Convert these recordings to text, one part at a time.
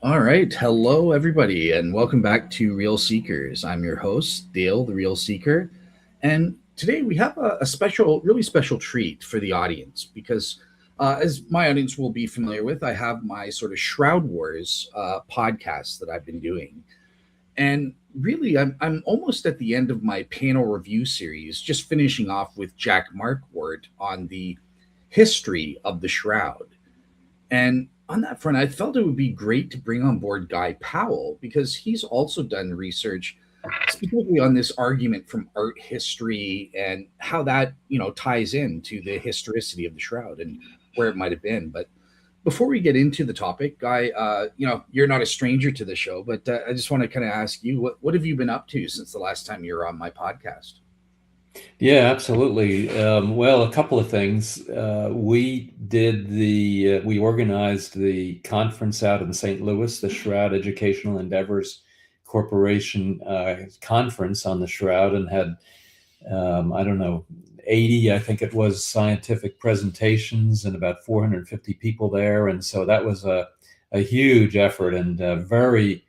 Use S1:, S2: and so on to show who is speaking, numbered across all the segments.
S1: All right. Hello, everybody, and welcome back to Real Seekers. I'm your host, Dale, the Real Seeker. And today we have a special, really special treat for the audience because, as my audience will be familiar with, I have my sort of Shroud Wars podcast that I've been doing. And really, I'm almost at the end of my panel review series, just finishing off with Jack Markwart on the history of the Shroud. And on that front, I felt it would be great to bring on board Guy Powell because he's also done research specifically on this argument from art history and how that, ties into the historicity of the shroud and where it might have been. But before we get into the topic, Guy, you're not a stranger to the show, but I just want to kind of ask you, what have you been up to since the last time you were on my podcast?
S2: Yeah, absolutely. Well, a couple of things. We organized the conference out in St. Louis, the Shroud Educational Endeavors Corporation conference on the Shroud, and had, I don't know, 80, I think it was, scientific presentations and about 450 people there. And so that was a huge effort and very,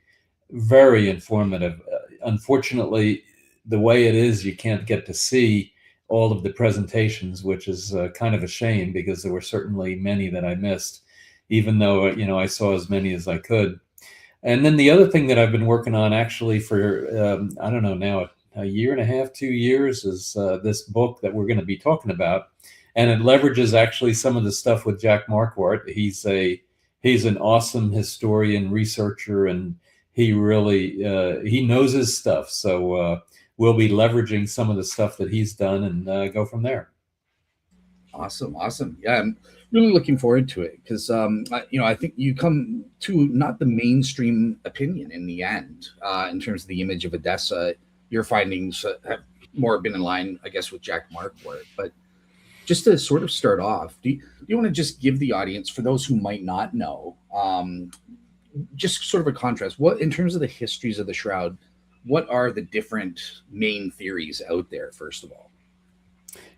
S2: very informative. Unfortunately, the way it is, you can't get to see all of the presentations, which is kind of a shame because there were certainly many that I missed, even though, I saw as many as I could. And then the other thing that I've been working on actually for, I don't know, now a year and a half, 2 years is this book that we're going to be talking about. And it leverages actually some of the stuff with Jack Marquardt. He's an awesome historian, researcher, and he really, he knows his stuff. So, we'll be leveraging some of the stuff that he's done and go from there.
S1: Awesome, awesome. Yeah, I'm really looking forward to it because, I think you come to not the mainstream opinion in the end in terms of the image of Odessa. Your findings have more been in line, I guess, with Jack Markwart. But just to sort of start off, do you want to just give the audience, for those who might not know, just sort of a contrast? What, in terms of the histories of the Shroud, what are the different main theories out there, first of all?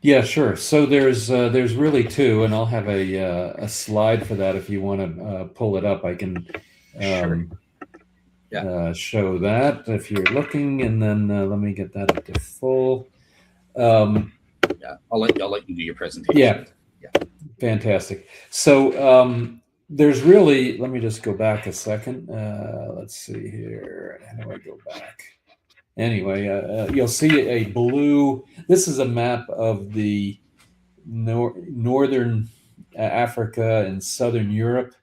S2: Yeah, sure. So there's really two, and I'll have a slide for that if you want to pull it up. I can
S1: Sure.
S2: um,
S1: Yeah.
S2: show that if you're looking, and then let me get that up to full. Um,
S1: Yeah. I'll let you do your
S2: yeah,
S1: presentation. Yeah.
S2: fantastic. So there's really, let me just go back a second. Let's see here. How do I go back? Anyway, you'll see a blue. This is a map of the northern Africa and southern Europe,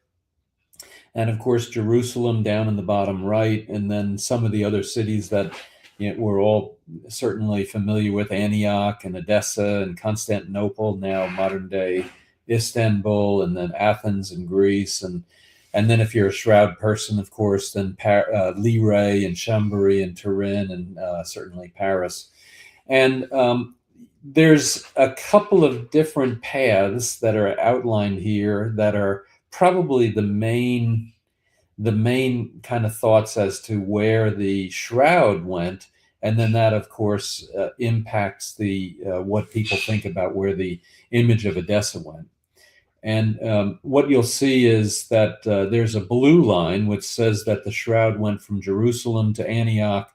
S2: and of course Jerusalem down in the bottom right, and then some of the other cities that we're all certainly familiar with: Antioch and Edessa and Constantinople, now modern day Istanbul, and then Athens and Greece, and then if you're a Shroud person, of course, then Lire and Chambéry and Turin and certainly Paris. And there's a couple of different paths that are outlined here that are probably the main kind of thoughts as to where the shroud went, and then that of course impacts the what people think about where the image of Edessa went. And what you'll see is that there's a blue line which says that the shroud went from Jerusalem to Antioch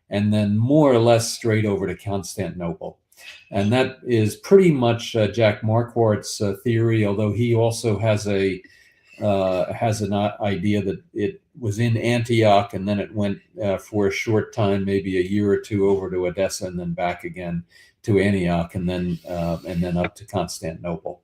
S2: and then more or less straight over to Constantinople. And that is pretty much Jack Marquardt's theory, although he also has an idea that it was in Antioch and then it went for a short time, maybe a year or two, over to Edessa and then back again to Antioch and then up to Constantinople.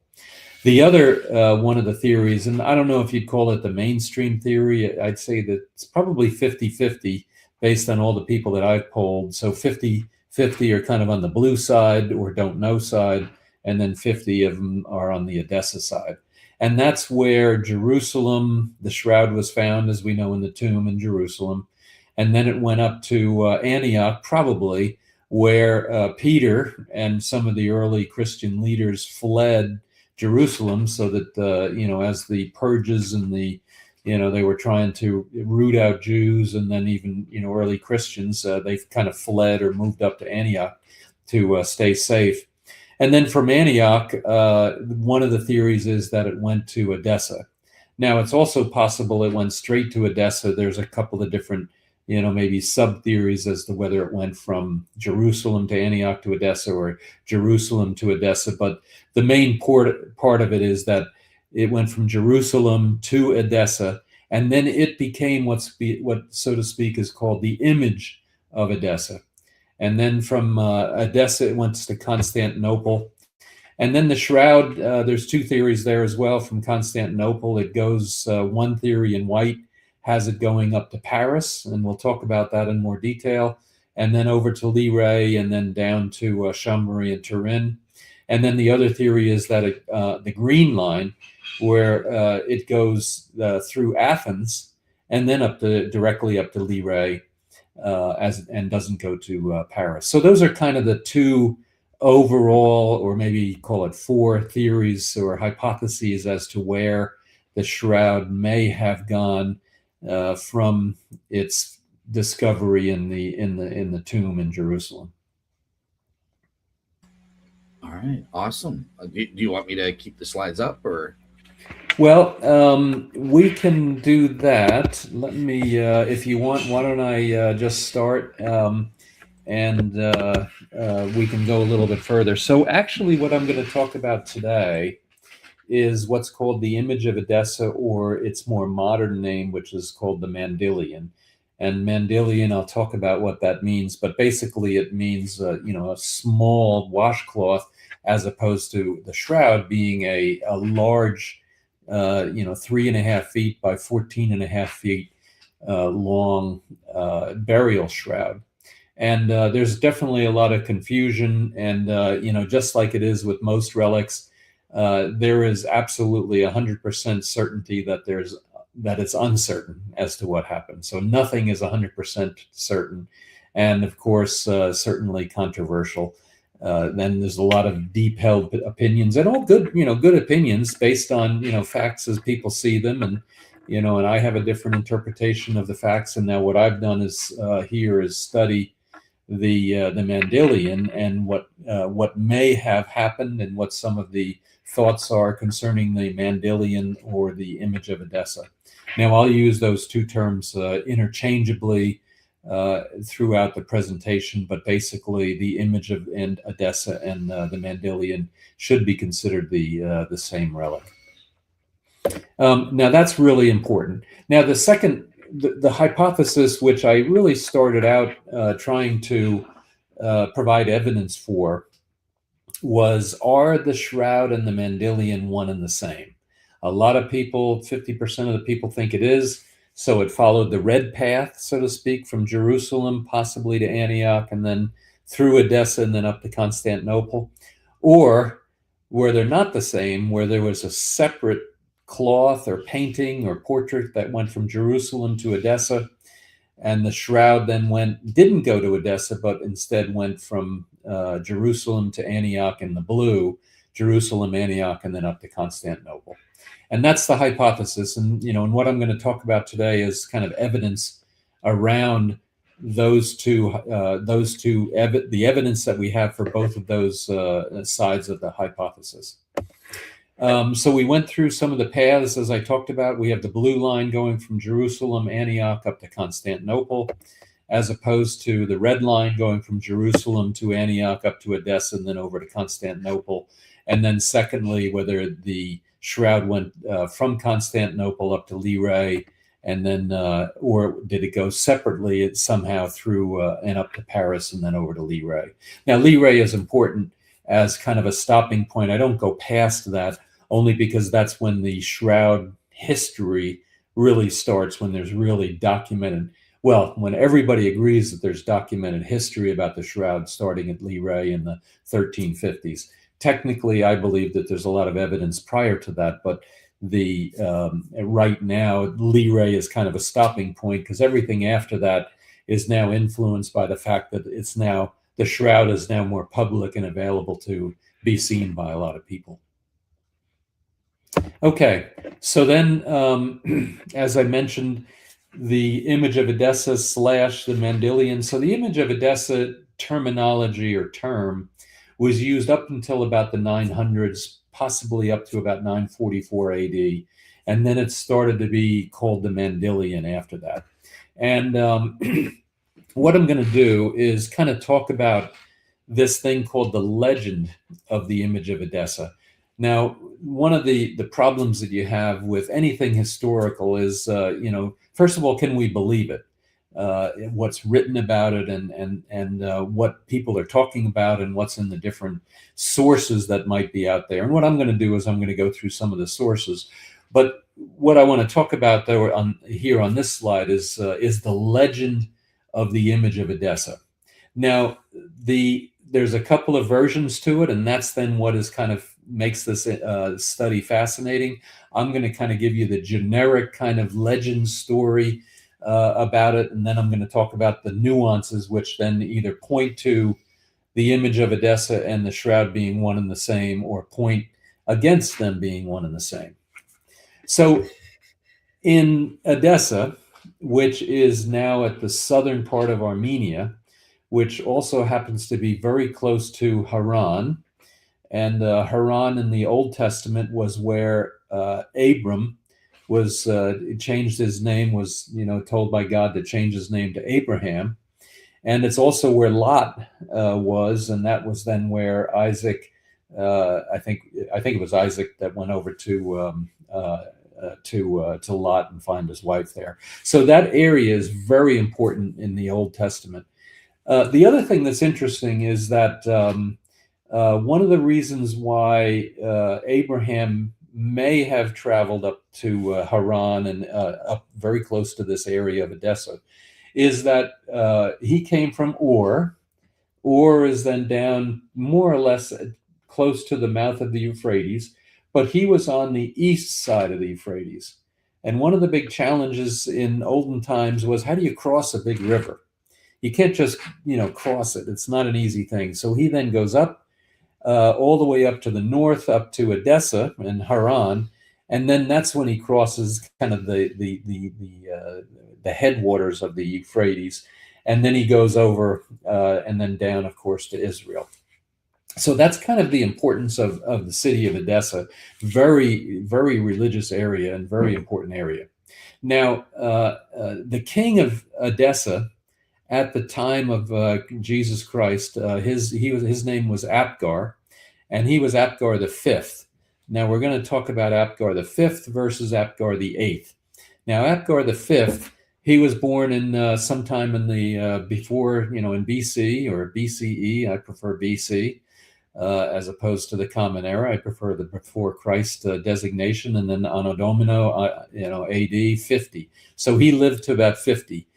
S2: The other one of the theories, and I don't know if you'd call it the mainstream theory, I'd say that it's probably 50-50 based on all the people that I've polled. So 50-50 are kind of on the blue side or don't know side, and then 50 of them are on the Edessa side. And that's where Jerusalem, the shroud was found, as we know, in the tomb in Jerusalem. And then it went up to Antioch, probably, where Peter and some of the early Christian leaders fled Jerusalem so that, as the purges and they were trying to root out Jews and then even, early Christians, they kind of fled or moved up to Antioch to stay safe. And then from Antioch, one of the theories is that it went to Edessa. Now, it's also possible it went straight to Edessa. There's a couple of different, maybe sub-theories as to whether it went from Jerusalem to Antioch to Edessa or Jerusalem to Edessa. But the main part of it is that it went from Jerusalem to Edessa, and then it became what, so to speak, is called the image of Edessa. And then from Edessa, it went to Constantinople. And then the shroud, there's two theories there as well from Constantinople. It goes, one theory in white has it going up to Paris, and we'll talk about that in more detail, and then over to Liray, and then down to Chambéry and Turin. And then the other theory is that the green line, where it goes through Athens, and then directly up to Liray, and doesn't go to Paris. So those are kind of the two overall, or maybe call it four theories or hypotheses as to where the shroud may have gone from its discovery in the tomb in Jerusalem.
S1: All right, awesome. Do you want me to keep the slides up, or?
S2: Well, we can do that. Let me, if you want, why don't I just start, and we can go a little bit further. So actually what I'm going to talk about today is what's called the image of Edessa, or its more modern name, which is called the Mandylion. And Mandylion, I'll talk about what that means, but basically it means, a small washcloth, as opposed to the shroud being a large, 3.5 feet by 14.5 feet long burial shroud. And there's definitely a lot of confusion. And, just like it is with most relics, there is absolutely 100% certainty that it's uncertain as to what happened. So nothing is 100% certain. And of course, certainly controversial. Then there's a lot of deep held opinions, and all good, good opinions based on, facts as people see them. And, and I have a different interpretation of the facts. And now what I've done is study the Mandylion and what may have happened, and what some of the thoughts are concerning the Mandylion or the image of Edessa. Now, I'll use those two terms interchangeably throughout the presentation, but basically the image of Edessa and the Mandylion should be considered the same relic. Now, that's really important. Now, the second, the hypothesis, which I really started out trying to provide evidence for, was, are the shroud and the Mandylion one and the same? A lot of people, 50% of the people, think it is. So it followed the red path, so to speak, from Jerusalem, possibly to Antioch, and then through Edessa, and then up to Constantinople. Or where they're not the same, where there was a separate cloth or painting or portrait that went from Jerusalem to Edessa, and the shroud then didn't go to Edessa, but instead went from Jerusalem to Antioch in the blue, Jerusalem, Antioch, and then up to Constantinople. And that's the hypothesis. And, and what I'm going to talk about today is kind of evidence around the evidence that we have for both of those sides of the hypothesis. So we went through some of the paths, as I talked about. We have the blue line going from Jerusalem, Antioch, up to Constantinople, as opposed to the red line going from Jerusalem to Antioch, up to Edessa, and then over to Constantinople. And then secondly, whether the shroud went from Constantinople up to Liray, and then, or did it go separately somehow through and up to Paris and then over to Liray? Now, Liray is important as kind of a stopping point. I don't go past that, only because that's when the shroud history really starts, when there's really documented, well, when everybody agrees that there's documented history about the shroud starting at Liray in the 1350s. Technically, I believe that there's a lot of evidence prior to that, but right now, Liray is kind of a stopping point, because everything after that is now influenced by the fact that the shroud is now more public and available to be seen by a lot of people. Okay, so then, as I mentioned, the image of Edessa / the Mandylion. So the image of Edessa terminology or term was used up until about the 900s, possibly up to about 944 AD. and then it started to be called the Mandylion after that. And what I'm going to do is kind of talk about this thing called the legend of the image of Edessa. Now, one of the problems that you have with anything historical is, first of all, can we believe it? What's written about it, and what people are talking about, and what's in the different sources that might be out there. And what I'm going to do is I'm going to go through some of the sources. But what I want to talk about, though, here on this slide is the legend of the image of Edessa. Now, there's a couple of versions to it, and that's then what is kind of makes this study fascinating. I'm going to kind of give you the generic kind of legend story about it, and then I'm going to talk about the nuances, which then either point to the image of Edessa and the shroud being one and the same, or point against them being one and the same. So in Edessa, which is now at the southern part of Armenia, which also happens to be very close to Haran, and Haran in the Old Testament was where Abram was changed his name, was told by God to change his name to Abraham. And it's also where Lot was, and that was then where Isaac, I think it was Isaac that went over to Lot and find his wife there. So that area is very important in the Old Testament. The other thing that's interesting is that one of the reasons why Abraham may have traveled up to Haran and up very close to this area of Edessa is that he came from Ur. Ur is then down more or less close to the mouth of the Euphrates, but he was on the east side of the Euphrates. And one of the big challenges in olden times was, how do you cross a big river? You can't just, cross it. It's not an easy thing. So he then goes up all the way up to the north, up to Edessa and Haran, and then that's when he crosses kind of the headwaters of the Euphrates, and then he goes over and then down, of course, to Israel. So that's kind of the importance of the city of Edessa. Very, very religious area and very important area. Now, the king of Edessa at the time of Jesus Christ, his name was Apgar, and he was Apgar the fifth. Now we're going to talk about Apgar the fifth versus Apgar the eighth. Now Apgar the fifth, he was born in sometime in the before, in BC or BCE. I prefer BC as opposed to the Common Era. I prefer the before Christ designation, and then Anno Domino, AD 50. So he lived to about 50.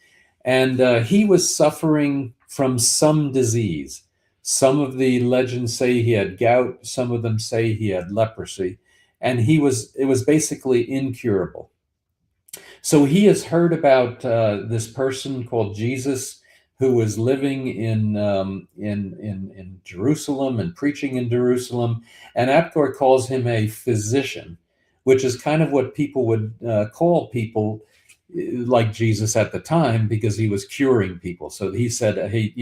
S2: And he was suffering from some disease. Some of the legends say he had gout. Some of them say he had leprosy. And it was basically incurable. So he has heard about this person called Jesus, who was living in Jerusalem and preaching in Jerusalem. And Apgar calls him a physician, which is kind of what people would call people like Jesus at the time, because he was curing people. So he said, hey,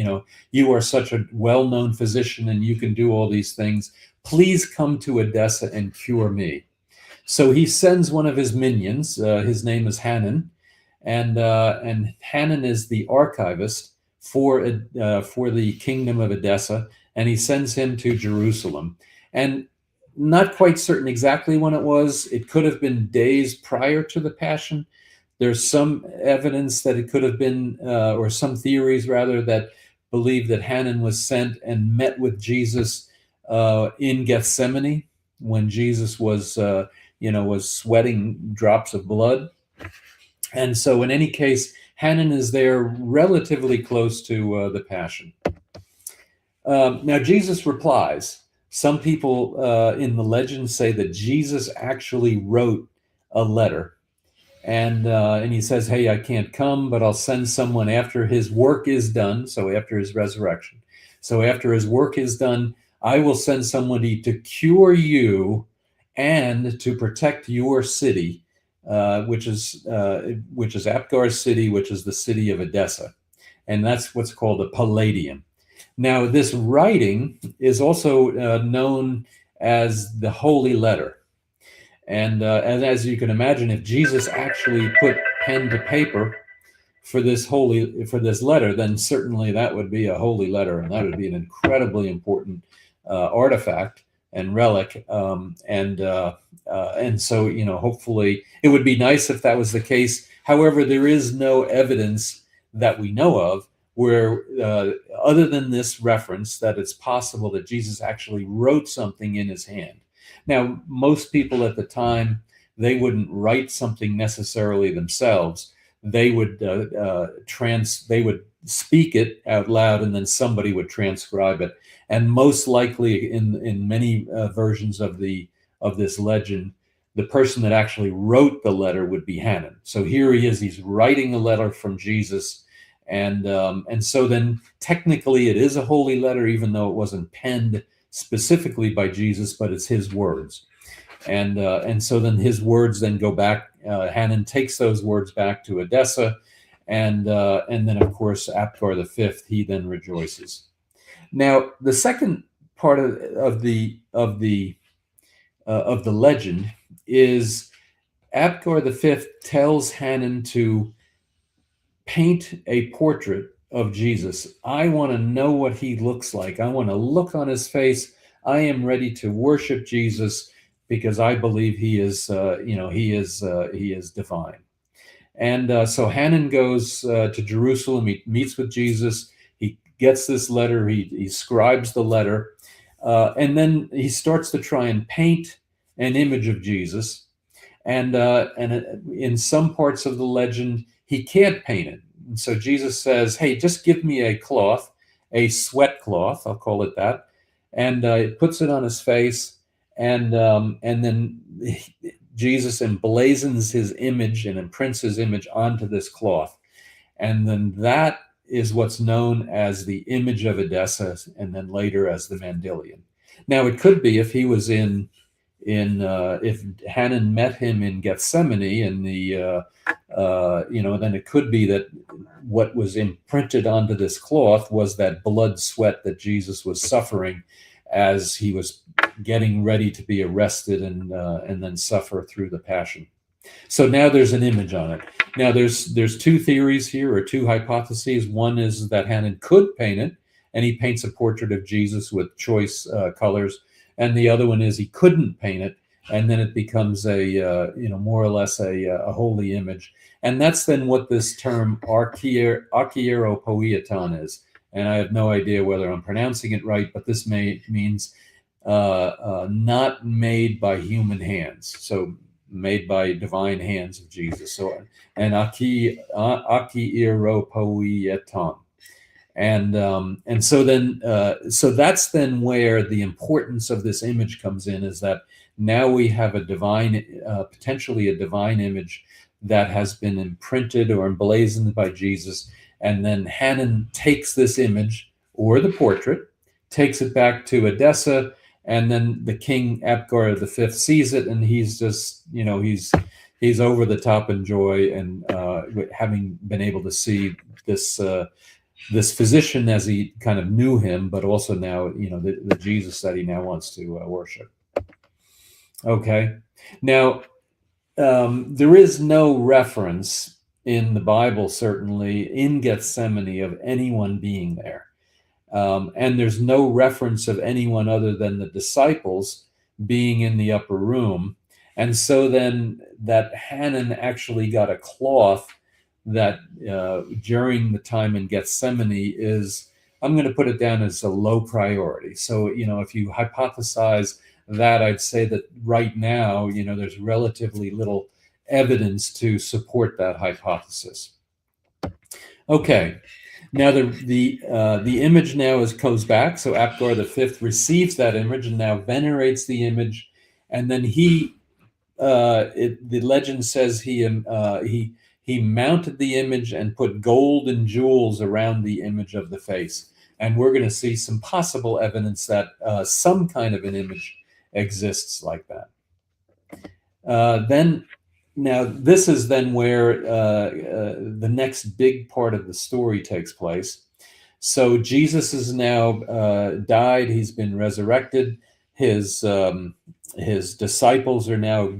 S2: you are such a well-known physician and you can do all these things. Please come to Edessa and cure me. So he sends one of his minions. His name is Hanan, and Hanan is the archivist for the kingdom of Edessa, and he sends him to Jerusalem. And not quite certain exactly when it was. It could have been days prior to the Passion. There's some evidence that it could have been, or some theories rather, that believe that Hanan was sent and met with Jesus in Gethsemane when Jesus was sweating drops of blood. And so in any case, Hanan is there relatively close to the Passion. Now Jesus replies. Some people in the legend say that Jesus actually wrote a letter. And he says, hey, I can't come, but I'll send someone after his work is done. So after his resurrection. So after his work is done, I will send somebody to cure you and to protect your city, which is Apgar's city, which is the city of Edessa. And that's what's called a Palladium. Now, this writing is also known as the Holy Letter. And as you can imagine, if Jesus actually put pen to paper for this letter, then certainly that would be a holy letter, and that would be an incredibly important artifact and relic. And so, hopefully it would be nice if that was the case. However, there is no evidence that we know of where, other than this reference, that it's possible that Jesus actually wrote something in his hand. Now, most people at the time, they wouldn't write something necessarily themselves. They would they would speak it out loud, and then somebody would transcribe it. And most likely, in many versions of this legend, the person that actually wrote the letter would be Hanan. So here he is; he's writing a letter from Jesus, and so then technically it is a holy letter, even though it wasn't penned specifically by Jesus, but it's his words. And so then his words then go back. Hanan takes those words back to Edessa, and then of course Apgar V, he then rejoices. Now the second part of the legend is Apgar V tells Hanan to paint a portrait of Jesus. I want to know what he looks like. I want to look on his face. I am ready to worship Jesus, because I believe he is divine. And so Hanan goes to Jerusalem. He meets with Jesus. He gets this letter. He scribes the letter, and then he starts to try and paint an image of Jesus. And in some parts of the legend, he can't paint it. And so Jesus says, "Hey, just give me a cloth, a sweat cloth, I'll call it that," and he puts it on his face. And then Jesus emblazons his image and imprints his image onto this cloth. And then that is what's known as the image of Edessa, and then later as the Mandylion. Now, it could be if he was if Hanan met him in Gethsemane, and then it could be that what was imprinted onto this cloth was that blood sweat that Jesus was suffering as he was getting ready to be arrested and then suffer through the passion. So now there's an image on it. Now there's two theories here, or two hypotheses. One is that Hanan could paint it, and he paints a portrait of Jesus with choice colors. And the other one is he couldn't paint it, and then it becomes more or less a holy image. And that's then what this term archieropoieton is. And I have no idea whether I'm pronouncing it right, but this means not made by human hands, so made by divine hands of Jesus. So an archieropoieton. And so then so that's then where the importance of this image comes in, is that now we have a divine, potentially a divine image that has been imprinted or emblazoned by Jesus. And then Hanan takes this image, or the portrait, takes it back to Edessa, and then the king Apgar V sees it, and he's just, he's over the top in joy, and having been able to see this physician as he kind of knew him, but also now, the Jesus that he now wants to worship. Okay, now there is no reference in the Bible, certainly in Gethsemane, of anyone being there. And there's no reference of anyone other than the disciples being in the upper room. And so then that Hanan actually got a cloth that during the time in Gethsemane is, I'm going to put it down as a low priority. So, if you hypothesize that, I'd say that right now, there's relatively little evidence to support that hypothesis. Okay. Now the image now goes back. So Apgar V receives that image and now venerates the image, and then the legend says he mounted the image and put gold and jewels around the image of the face. And we're going to see some possible evidence that some kind of an image exists like that. Now, this is then where the next big part of the story takes place. So Jesus is now died. He's been resurrected. His His disciples are now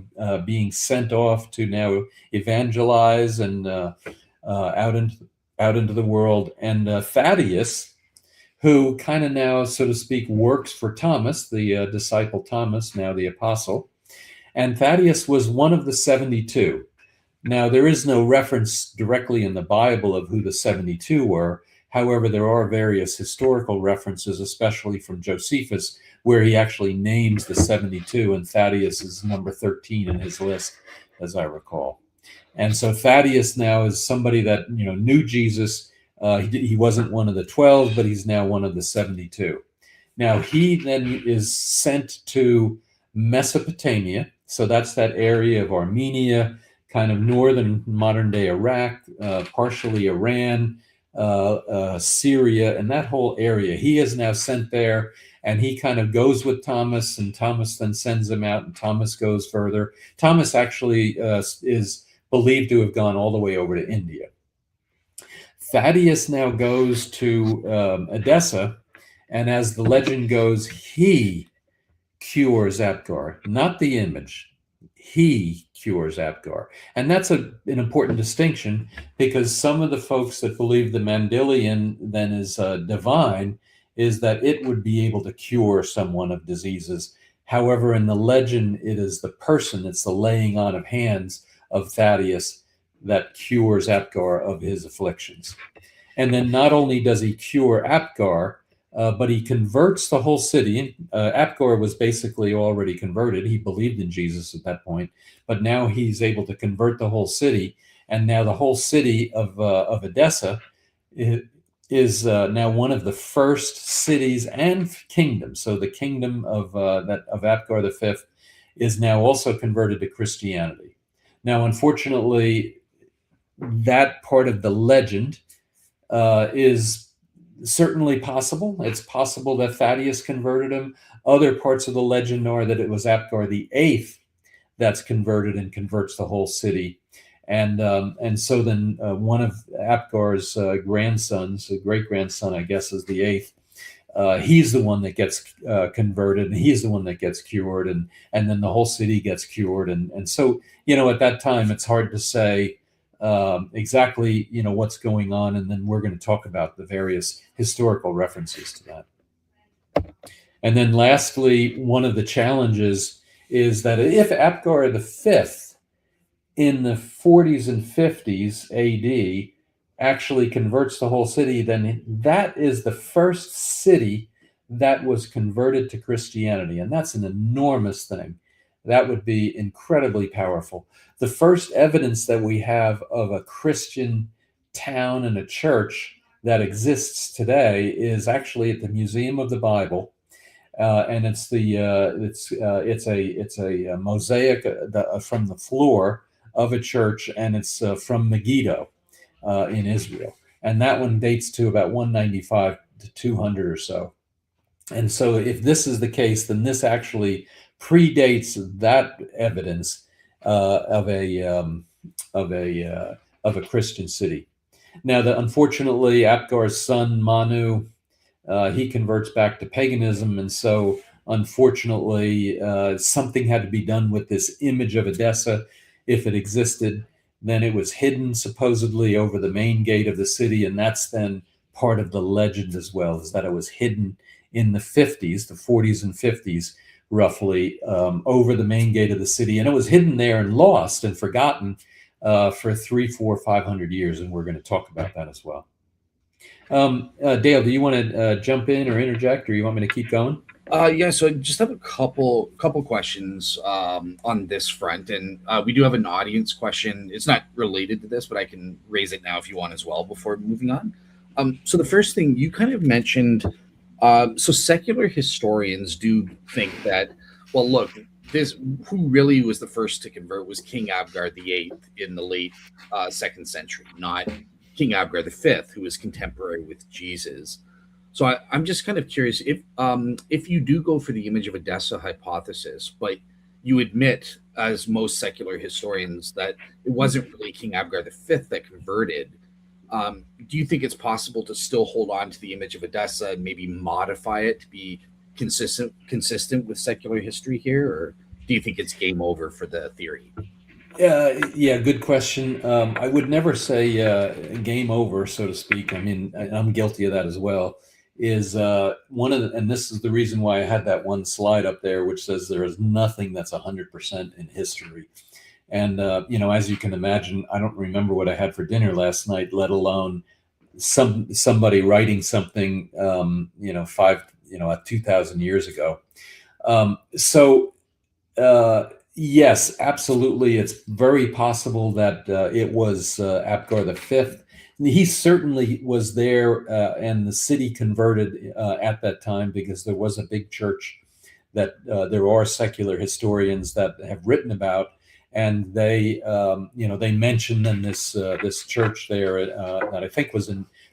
S2: being sent off to now evangelize and out into the world. And Thaddeus, who kind of now, so to speak, works for Thomas, the disciple Thomas, now the apostle. And Thaddeus was one of the 72. Now, there is no reference directly in the Bible of who the 72 were. However, there are various historical references, especially from Josephus, where he actually names the 72, and Thaddeus is number 13 in his list, as I recall. And so Thaddeus now is somebody that knew Jesus. He wasn't one of the 12, but he's now one of the 72. Now, he then is sent to Mesopotamia. So that's that area of Armenia, kind of northern modern-day Iraq, partially Iran, Syria, and that whole area. He is now sent there, and he kind of goes with Thomas, and Thomas then sends him out, and Thomas goes further. Thomas actually is believed to have gone all the way over to India. Thaddeus now goes to Edessa, and as the legend goes, he cures Apgar, not the image. He cures Apgar. And that's an important distinction, because some of the folks that believe the Mandylion then is divine is that it would be able to cure someone of diseases. However, in the legend, it is the person, it's the laying on of hands of Thaddeus that cures Apgar of his afflictions. And then not only does he cure Apgar, but he converts the whole city. Apgar was basically already converted. He believed in Jesus at that point, but now he's able to convert the whole city. And now the whole city of Edessa is now one of the first cities and kingdoms. So the kingdom of Apgar V is now also converted to Christianity. Now, unfortunately, that part of the legend is certainly possible. It's possible that Thaddeus converted him. Other parts of the legend are that it was Apgar VIII that's converted and converts the whole city. And so then one of Apgar's grandsons, a great-grandson, I guess, is the eighth. He's the one that gets converted, and he's the one that gets cured, and then the whole city gets cured. And so, at that time, it's hard to say exactly, what's going on. And then we're going to talk about the various historical references to that. And then lastly, one of the challenges is that if Apgar V in the 40s and 50s AD actually converts the whole city, then that is the first city that was converted to Christianity. And that's an enormous thing. That would be incredibly powerful. The first evidence that we have of a Christian town and a church that exists today is actually at the Museum of the Bible, and it's a mosaic from the floor of a church, and it's from Megiddo in Israel, and that one dates to about 195 to 200 or so. And so, if this is the case, then this actually predates that evidence of a Christian city. Now, unfortunately, Apgar's son Manu, he converts back to paganism, and so unfortunately, something had to be done with this image of Edessa. If it existed, then it was hidden supposedly over the main gate of the city, and that's then part of the legend as well, is that it was hidden in the 50s, the 40s and 50s, roughly, over the main gate of the city. And it was hidden there and lost and forgotten for 300, 400, 500 years. And we're going to talk about that as well. Dale, do you want to jump in or interject, or you want me to keep going?
S1: Yeah, so I just have a couple questions on this front, and we do have an audience question. It's not related to this, but I can raise it now if you want as well before moving on. So the first thing you kind of mentioned, so secular historians do think that, well, look, who really was the first to convert was King Abgar VIII in the late 2nd century, not King Abgar V, who was contemporary with Jesus. So I'm just kind of curious if you do go for the image of Edessa hypothesis, but you admit, as most secular historians, that it wasn't really King Abgar V that converted. Do you think it's possible to still hold on to the image of Edessa and maybe modify it to be consistent with secular history here, or do you think it's game over for the theory?
S2: Yeah, good question. I would never say game over, so to speak. I mean, I'm guilty of that as well. Is one of the, and this is the reason why I had that one slide up there, which says there is nothing that's 100% in history. And as you can imagine, I don't remember what I had for dinner last night, let alone somebody writing something, 2,000 years ago. So yes, absolutely. It's very possible that it was Apgar the Fifth. He certainly was there, and the city converted at that time because there was a big church that there are secular historians that have written about, and they mentioned in this church there that I think was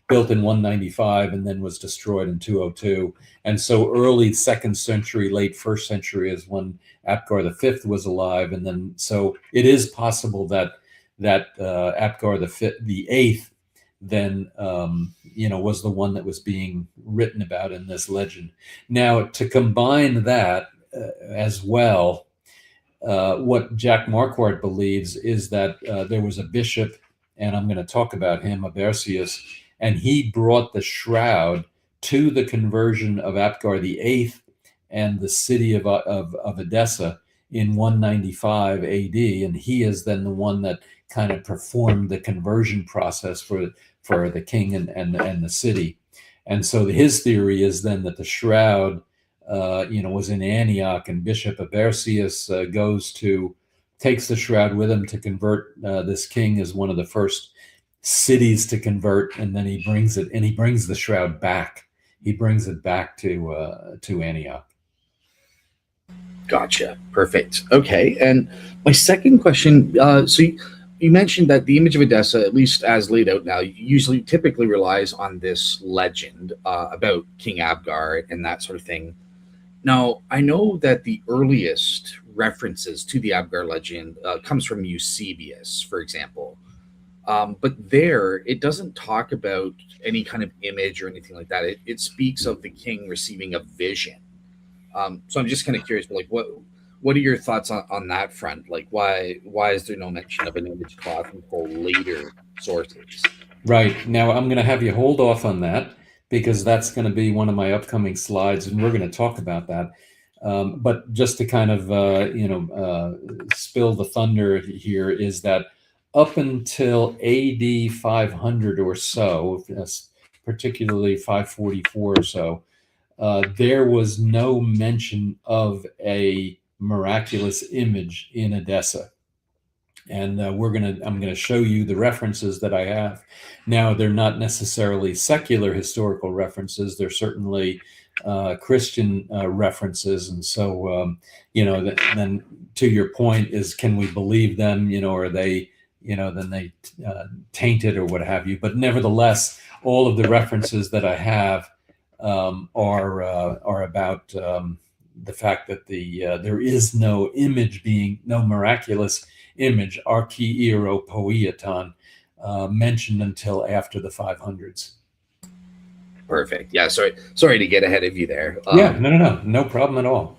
S2: built in 195 and then was destroyed in 202. And so early second century, late first century is when Apgar the Fifth was alive, and then so it is possible that Apgar the Eighth then was the one that was being written about in this legend. Now, to combine that as well, what Jack Marquardt believes is that there was a bishop, and I'm going to talk about him, Abercius, and he brought the shroud to the conversion of Apgar the Eighth and the city of Edessa in 195 AD, and he is then the one that kind of performed the conversion process for the king and the city. And so his theory is then that the shroud was in Antioch, and Bishop Abercius takes the shroud with him to convert this king as one of the first cities to convert, and then he brings the shroud back. He brings it back to Antioch.
S1: Gotcha. Perfect. Okay. And my second question, you mentioned that the image of Edessa, at least as laid out now, usually typically relies on this legend about King Abgar and that sort of thing. Now, I know that the earliest references to the Abgar legend comes from Eusebius, for example. But there, it doesn't talk about any kind of image or anything like that. It speaks of the king receiving a vision. So I'm just kind of curious, like, what are your thoughts on that front? Like, why is there no mention of an image cloth until later sources?
S2: Right. Now, I'm going to have you hold off on that because that's going to be one of my upcoming slides, and we're going to talk about that. But just to kind of, spill the thunder here is that up until AD 500 or so, particularly 544 or so, there was no mention of a miraculous image in Edessa. And I'm going to show you the references that I have. Now, they're not necessarily secular historical references. They're certainly Christian references. And so, then to your point is, can we believe them? Are they, then they tainted or what have you? But nevertheless, all of the references that I have are about the fact that there is no miraculous image, archieropoieton, mentioned until after the 500s.
S1: Perfect. Yeah. Sorry to get ahead of you there.
S2: No problem at all.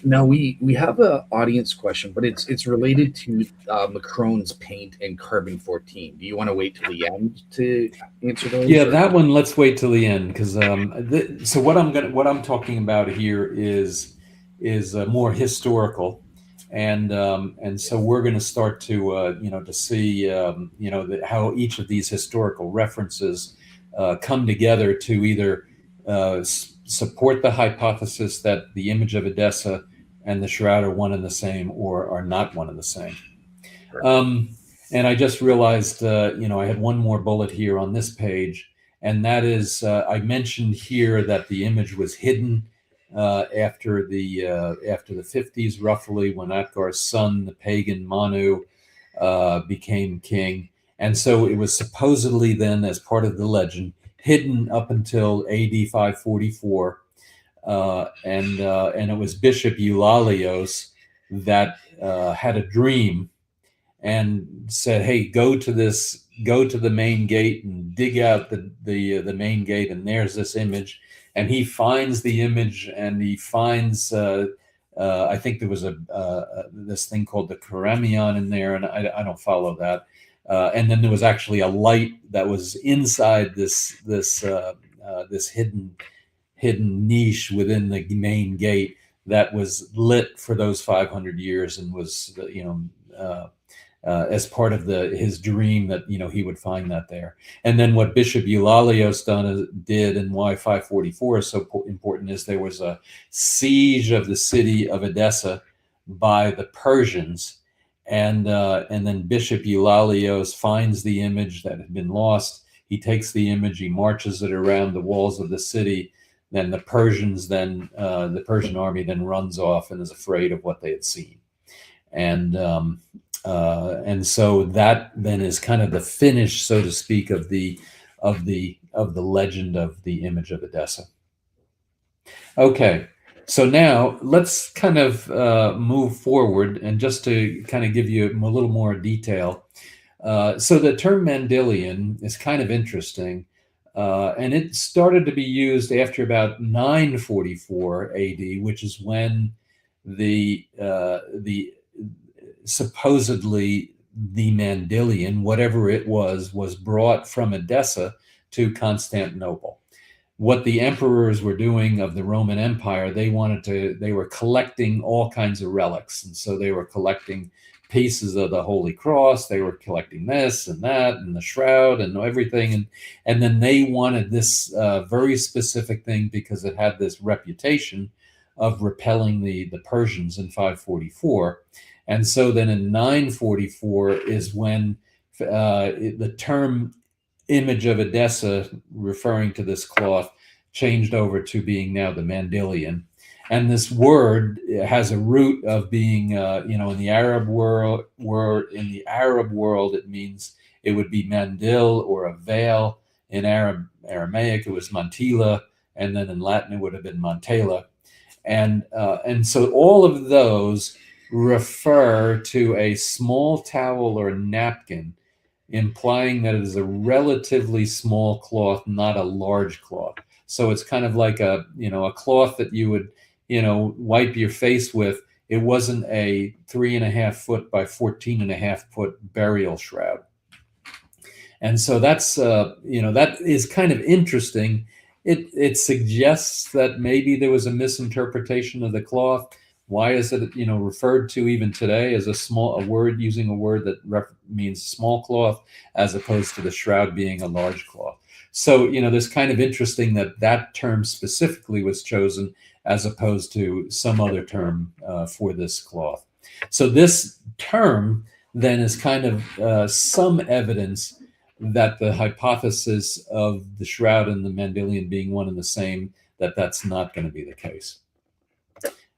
S1: Now we have an audience question, but it's related to Macron's paint and carbon 14. Do you want to wait till the end to answer those?
S2: Yeah, that one. Let's wait till the end because so what I'm talking about here is more historical, and so we're going to start to see how each of these historical references come together to either support the hypothesis that the image of Edessa and the shroud are one and the same, or are not one and the same. And I just realized, I had one more bullet here on this page, and that is, I mentioned here that the image was hidden after the 50s, roughly, when Apgar's son, the pagan Manu, became king. And so it was supposedly then, as part of the legend, hidden up until AD 544. And it was Bishop Eulalios that had a dream and said, hey, go to the main gate and dig out the main gate, and there's this image, and he finds the image, and he finds I think there was this thing called the Karamion in there, and I don't follow that. And then there was actually a light that was inside this hidden niche within the main gate that was lit for those 500 years, and was as part of his dream that he would find that there. And then what Bishop Eulalios did, and why 544 is so important, is there was a siege of the city of Edessa by the Persians, and then Bishop Eulalios finds the image that had been lost. He takes the image, he marches it around the walls of the city. Then the Persian army then runs off and is afraid of what they had seen, and so that then is kind of the finish, so to speak, of the legend of the image of Edessa. Okay, so now let's kind of move forward, and just to kind of give you a little more detail. So the term Mandylion is kind of interesting. And it started to be used after about 944 AD, which is when the supposedly the Mandylion, whatever it was brought from Edessa to Constantinople. What the emperors were doing of the Roman Empire, they were collecting all kinds of relics, and so they were collecting pieces of the Holy Cross, they were collecting this and that, and the shroud and everything, and then they wanted this very specific thing because it had this reputation of repelling the Persians in 544. And so then in 944 is when the term image of Edessa, referring to this cloth, changed over to being now the Mandylion. And this word has a root of being, in the Arab world, it means it would be mandil or a veil. In Aramaic, it was mantilla, and then in Latin, it would have been mantela. And so all of those refer to a small towel or napkin, implying that it is a relatively small cloth, not a large cloth. So it's kind of like a cloth that you would wipe your face with. It wasn't a 3.5 foot by 14.5 foot burial shroud. And so that's, that is kind of interesting. It suggests that maybe there was a misinterpretation of the cloth. Why is it, referred to even today as using a word that means small cloth, as opposed to the shroud being a large cloth? So, there's kind of interesting that term specifically was chosen as opposed to some other term for this cloth. So this term then is kind of some evidence that the hypothesis of the shroud and the Mandylion being one and the same, that's not going to be the case.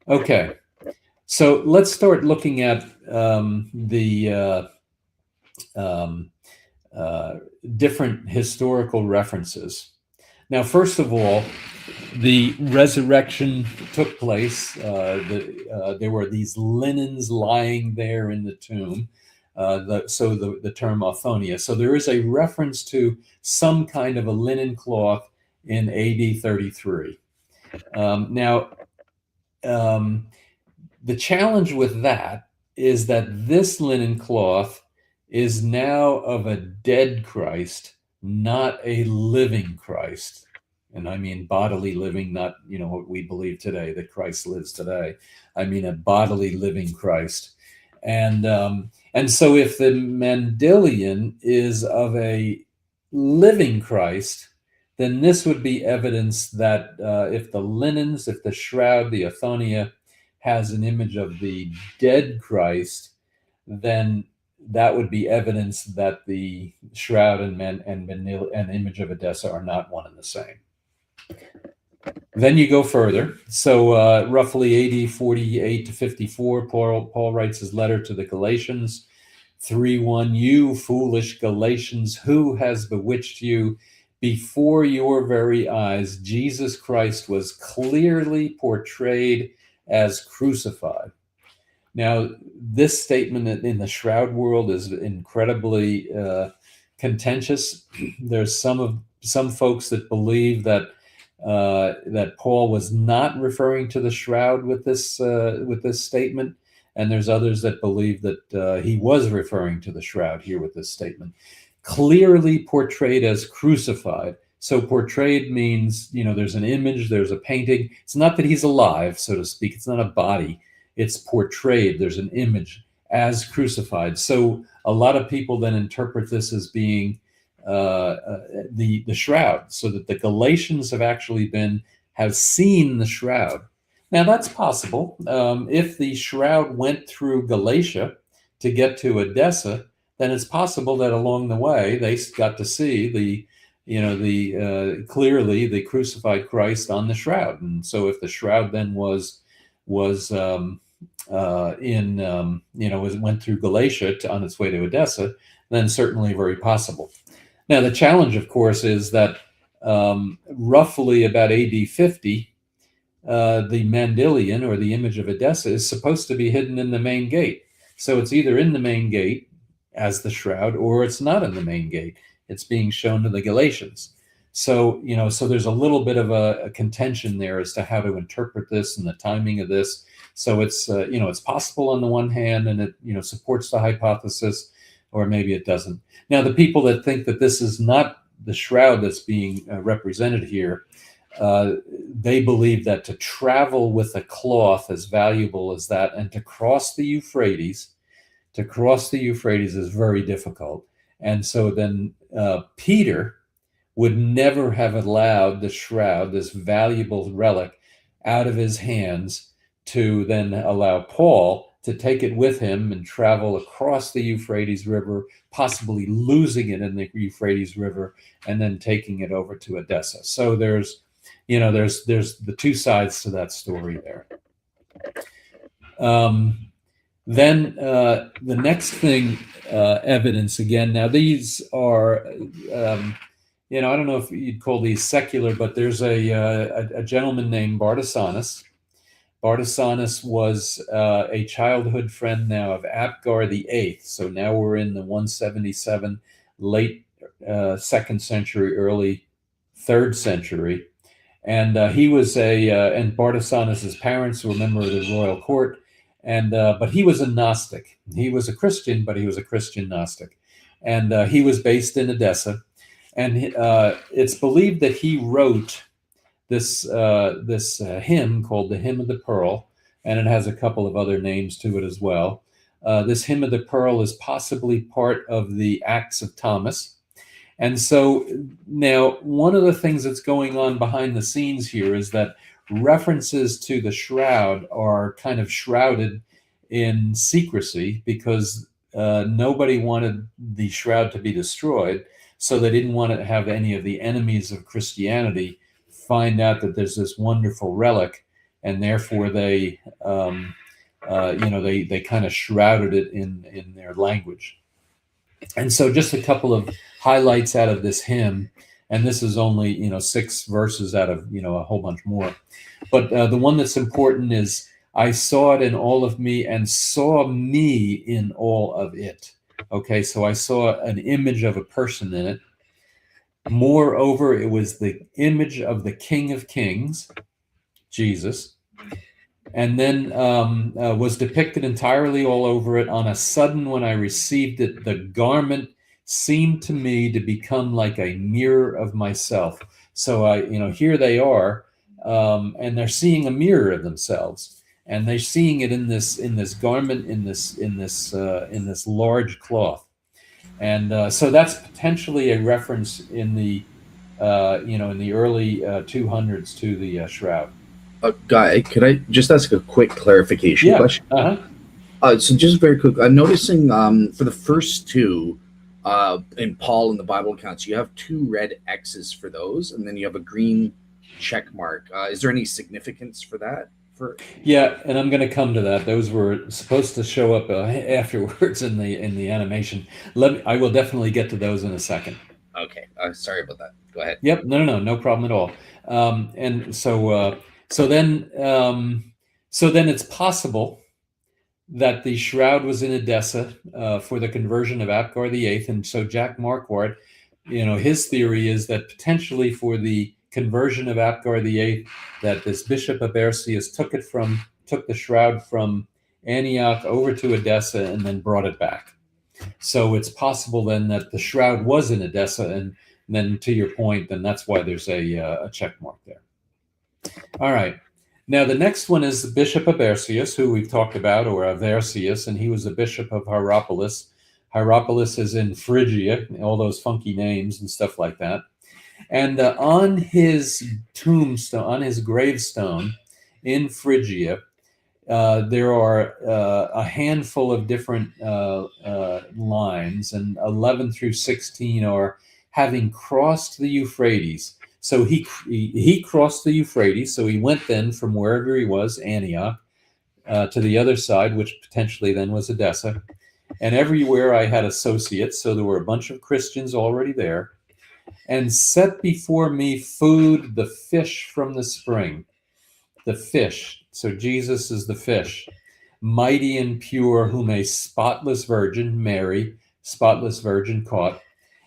S2: Okay, so let's start looking at the different historical references. Now, first of all, the resurrection took place. There were these linens lying there in the tomb. The term Othonia. So there is a reference to some kind of a linen cloth in AD 33. The challenge with that is that this linen cloth is now of a dead Christ, not a living Christ. And I mean bodily living, not what we believe today, that Christ lives today. I mean a bodily living Christ. And so if the Mandylion is of a living Christ, then this would be evidence that if the shroud, the Othonia, has an image of the dead Christ, then that would be evidence that the shroud and image of Edessa are not one and the same. Then you go further. So roughly AD 48 to 54, Paul writes his letter to the Galatians, 3:1, "You foolish Galatians, who has bewitched you? Before your very eyes, Jesus Christ was clearly portrayed as crucified." Now, this statement in the shroud world is incredibly contentious. There's some folks that believe that that Paul was not referring to the shroud with this statement, and there's others that believe that he was referring to the shroud here with this statement. Clearly portrayed as crucified. So portrayed means, there's an image, there's a painting. It's not that he's alive, so to speak. It's not a body. It's portrayed. There's an image as crucified. So a lot of people then interpret this as being the shroud, so that the Galatians have seen the shroud. Now that's possible. If the shroud went through Galatia to get to Edessa, then it's possible that along the way they got to see clearly the crucified Christ on the shroud. And so if the shroud then went through Galatia on its way to Edessa, then certainly very possible. Now the challenge, of course, is that roughly about AD 50, the Mandylion, or the image of Edessa, is supposed to be hidden in the main gate. So it's either in the main gate as the shroud, or it's not in the main gate. It's being shown to the Galatians. So, so there's a little bit of a contention there as to how to interpret this and the timing of this. So it's, it's possible on the one hand, and it, supports the hypothesis, or maybe it doesn't. Now, the people that think that this is not the shroud that's being represented here, they believe that to travel with a cloth as valuable as that and to cross the Euphrates is very difficult. And so then Peter would never have allowed the shroud, this valuable relic, out of his hands to then allow Paul to take it with him and travel across the Euphrates River, possibly losing it in the Euphrates River and then taking it over to Edessa. So there's the two sides to that story there. Then the next thing, evidence again. Now these are, I don't know if you'd call these secular, but there's a gentleman named Bardesanes. Bardesanes was a childhood friend now of Apgar the Eighth. So now we're in the 177, late 2nd century, early 3rd century. And he was and Bardesanes' parents were a member of the royal court. And but he was a Gnostic. He was a Christian, but he was a Christian Gnostic. And he was based in Edessa. And it's believed that he wrote this hymn called the Hymn of the Pearl, and it has a couple of other names to it as well. This Hymn of the Pearl is possibly part of the Acts of Thomas. And so now one of the things that's going on behind the scenes here is that references to the shroud are kind of shrouded in secrecy because nobody wanted the shroud to be destroyed. So they didn't want to have any of the enemies of Christianity find out that there's this wonderful relic, and therefore they kind of shrouded it in their language. And so just a couple of highlights out of this hymn, and this is only 6 verses out of a whole bunch more. But the one that's important is, I saw it in all of me and saw me in all of it. Okay, so I saw an image of a person in it. Moreover, it was the image of the King of Kings, Jesus, and then was depicted entirely all over it. On a sudden, when I received it, the garment seemed to me to become like a mirror of myself. So here they are, and they're seeing a mirror of themselves, and they're seeing it in this garment, in this large cloth. And so that's potentially a reference in the early 200s to the shroud.
S1: Guy, could I just ask a quick clarification question? So just very quick, I'm noticing for the first two, in Paul in the Bible accounts, you have 2 red X's for those, and then you have a green check mark. Is there any significance for that?
S2: Yeah, and I'm going to come to that. Those were supposed to show up afterwards in the animation. I will definitely get to those in a second.
S1: Okay, sorry about that. Go ahead.
S2: Yep, no problem at all. And so then it's possible that the shroud was in Edessa for the conversion of Apgar VIII. And so Jack Marquardt, his theory is that potentially for the conversion of Apgar VIII, that this Bishop Abercius took the shroud from Antioch over to Edessa and then brought it back. So it's possible then that the shroud was in Edessa, and then to your point, then that's why there's a check mark there. All right. Now the next one is Bishop Abercius, who we've talked about, or Aversius, and he was the bishop of Hierapolis. Hierapolis is in Phrygia, all those funky names and stuff like that. And on his tombstone, on his gravestone in Phrygia, there are a handful of different lines, and 11 through 16 are having crossed the Euphrates. So he crossed the Euphrates, so he went then from wherever he was, Antioch, to the other side, which potentially then was Edessa. And everywhere I had associates, so there were a bunch of Christians already there, and set before me food, the fish from the spring. The fish, so Jesus is the fish, mighty and pure, whom a spotless virgin, Mary, spotless virgin, caught,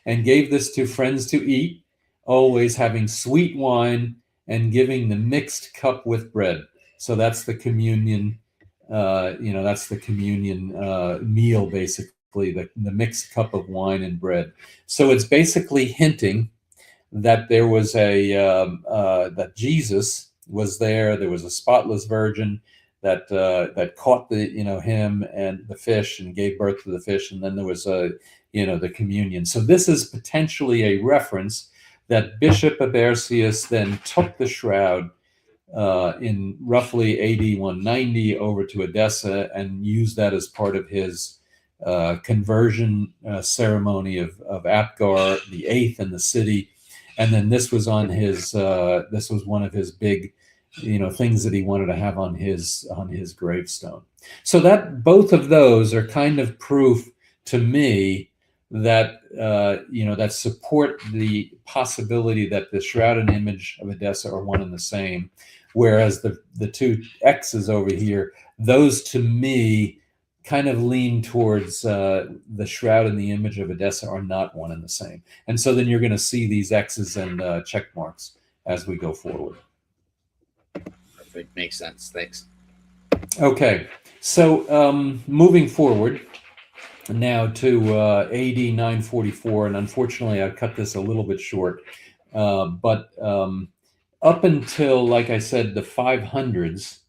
S2: and gave this to friends to eat, always having sweet wine and giving the mixed cup with bread. So that's the communion, that's the communion meal, basically, the mixed cup of wine and bread. So it's basically hinting that there was that Jesus was there. There was a spotless virgin that caught him and the fish and gave birth to the fish, and then there was the communion. So this is potentially a reference that Bishop Abercius then took the shroud in roughly AD 190 over to Edessa and used that as part of his conversion ceremony of Apgar VIII in the city. And then this was on his this was one of his big things that he wanted to have on his gravestone. So that both of those are kind of proof to me that that support the possibility that the shroud and image of Edessa are one and the same, whereas the two X's over here, those to me kind of lean towards the shroud and the image of Edessa are not one and the same. And so then you're going to see these X's and check marks as we go forward.
S1: Perfect. Makes sense. Thanks.
S2: Okay. So moving forward now to AD 944, and unfortunately I cut this a little bit short, but up until, like I said, the 500s,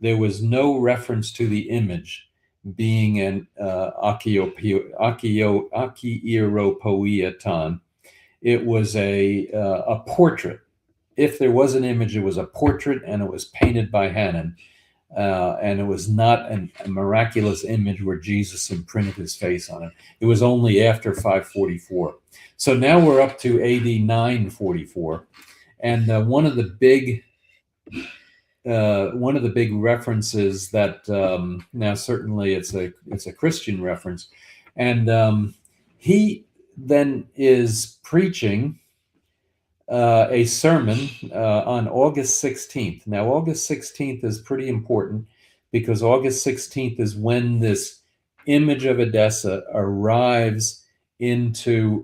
S2: there was no reference to the image being an akieropoieton. It was a portrait. If there was an image, it was a portrait, and it was painted by Hanan. And it was not a miraculous image where Jesus imprinted his face on it. It was only after 544. So now we're up to AD 944, and one of the big references that now certainly it's a Christian reference, and he then is preaching a sermon on August 16th. Now, August 16th is pretty important because August 16th is when this image of Edessa arrives into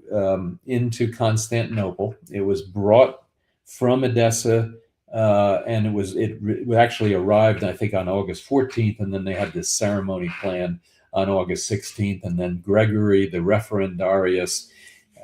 S2: Constantinople. It was brought from Edessa, and it actually arrived, I think, on August 14th, and then they had this ceremony planned on August 16th, and then Gregory, the referendarius,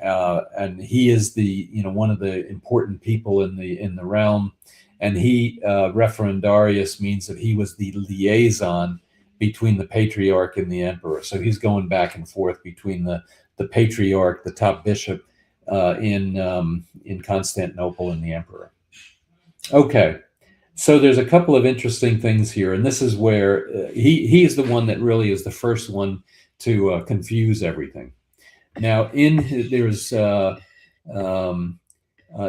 S2: and he is one of the important people in the realm, and he referendarius means that he was the liaison between the patriarch and the emperor. So he's going back and forth between the patriarch, the top bishop in Constantinople, and the emperor. Okay, so there's a couple of interesting things here, and this is where he is the one that really is the first one to confuse everything. Now,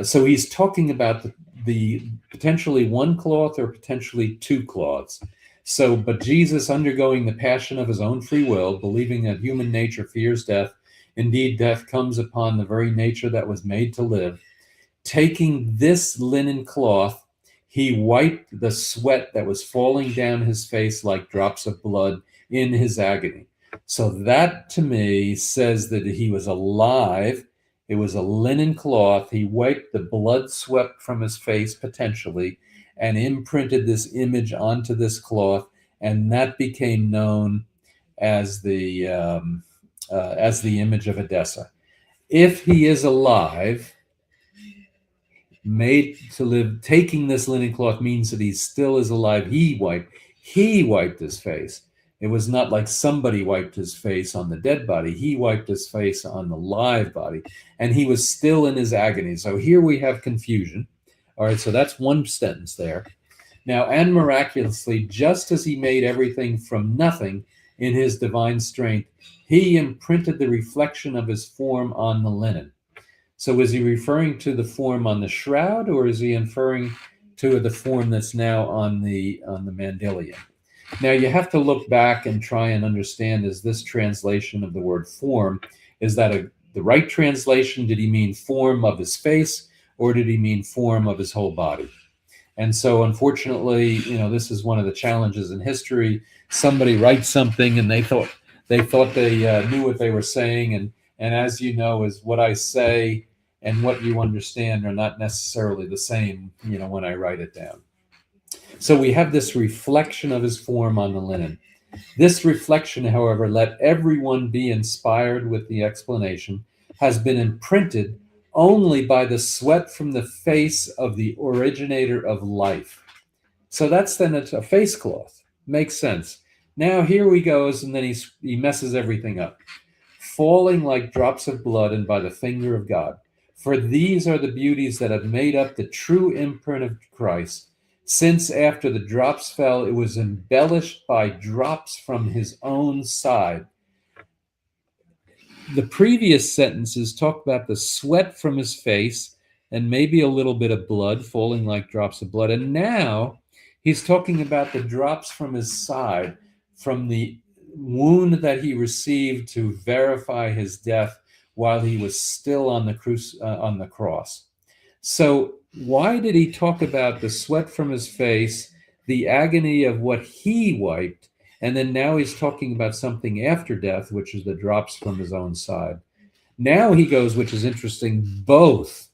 S2: so he's talking about the potentially one cloth or potentially two cloths. So, but Jesus, undergoing the passion of his own free will, believing that human nature fears death, indeed death comes upon the very nature that was made to live, taking this linen cloth, he wiped the sweat that was falling down his face like drops of blood in his agony. So that to me says that he was alive. It was a linen cloth. He wiped the blood swept from his face potentially and imprinted this image onto this cloth, and that became known as the image of Edessa. If he is alive, made to live, taking this linen cloth means that he still is alive. He wiped his face. It was not like somebody wiped his face on the dead body. He wiped his face on the live body, and he was still in his agony. So here we have confusion. All right, so that's one sentence there. Now, and miraculously, just as he made everything from nothing in his divine strength, he imprinted the reflection of his form on the linen. So is he referring to the form on the shroud, or is he referring to the form that's now on the mandilion? Now you have to look back and try and understand, is this translation of the word form, is that the right translation? Did he mean form of his face, or did he mean form of his whole body? And so unfortunately, this is one of the challenges in history. Somebody writes something and they thought they knew what they were saying, and as you know, is what I say and what you understand are not necessarily the same, when I write it down. So we have this reflection of his form on the linen. This reflection, however, let everyone be inspired with the explanation, has been imprinted only by the sweat from the face of the originator of life. So that's then a face cloth. Makes sense. Now here he goes, and then he messes everything up. Falling like drops of blood and by the finger of God. For these are the beauties that have made up the true imprint of Christ, since after the drops fell, it was embellished by drops from his own side. The previous sentences talk about the sweat from his face and maybe a little bit of blood falling like drops of blood. And now he's talking about the drops from his side, from the wound that he received to verify his death while he was still on the cross. So why did he talk about the sweat from his face, the agony of what he wiped, and then now he's talking about something after death, which is the drops from his own side? Now he goes, which is interesting, both.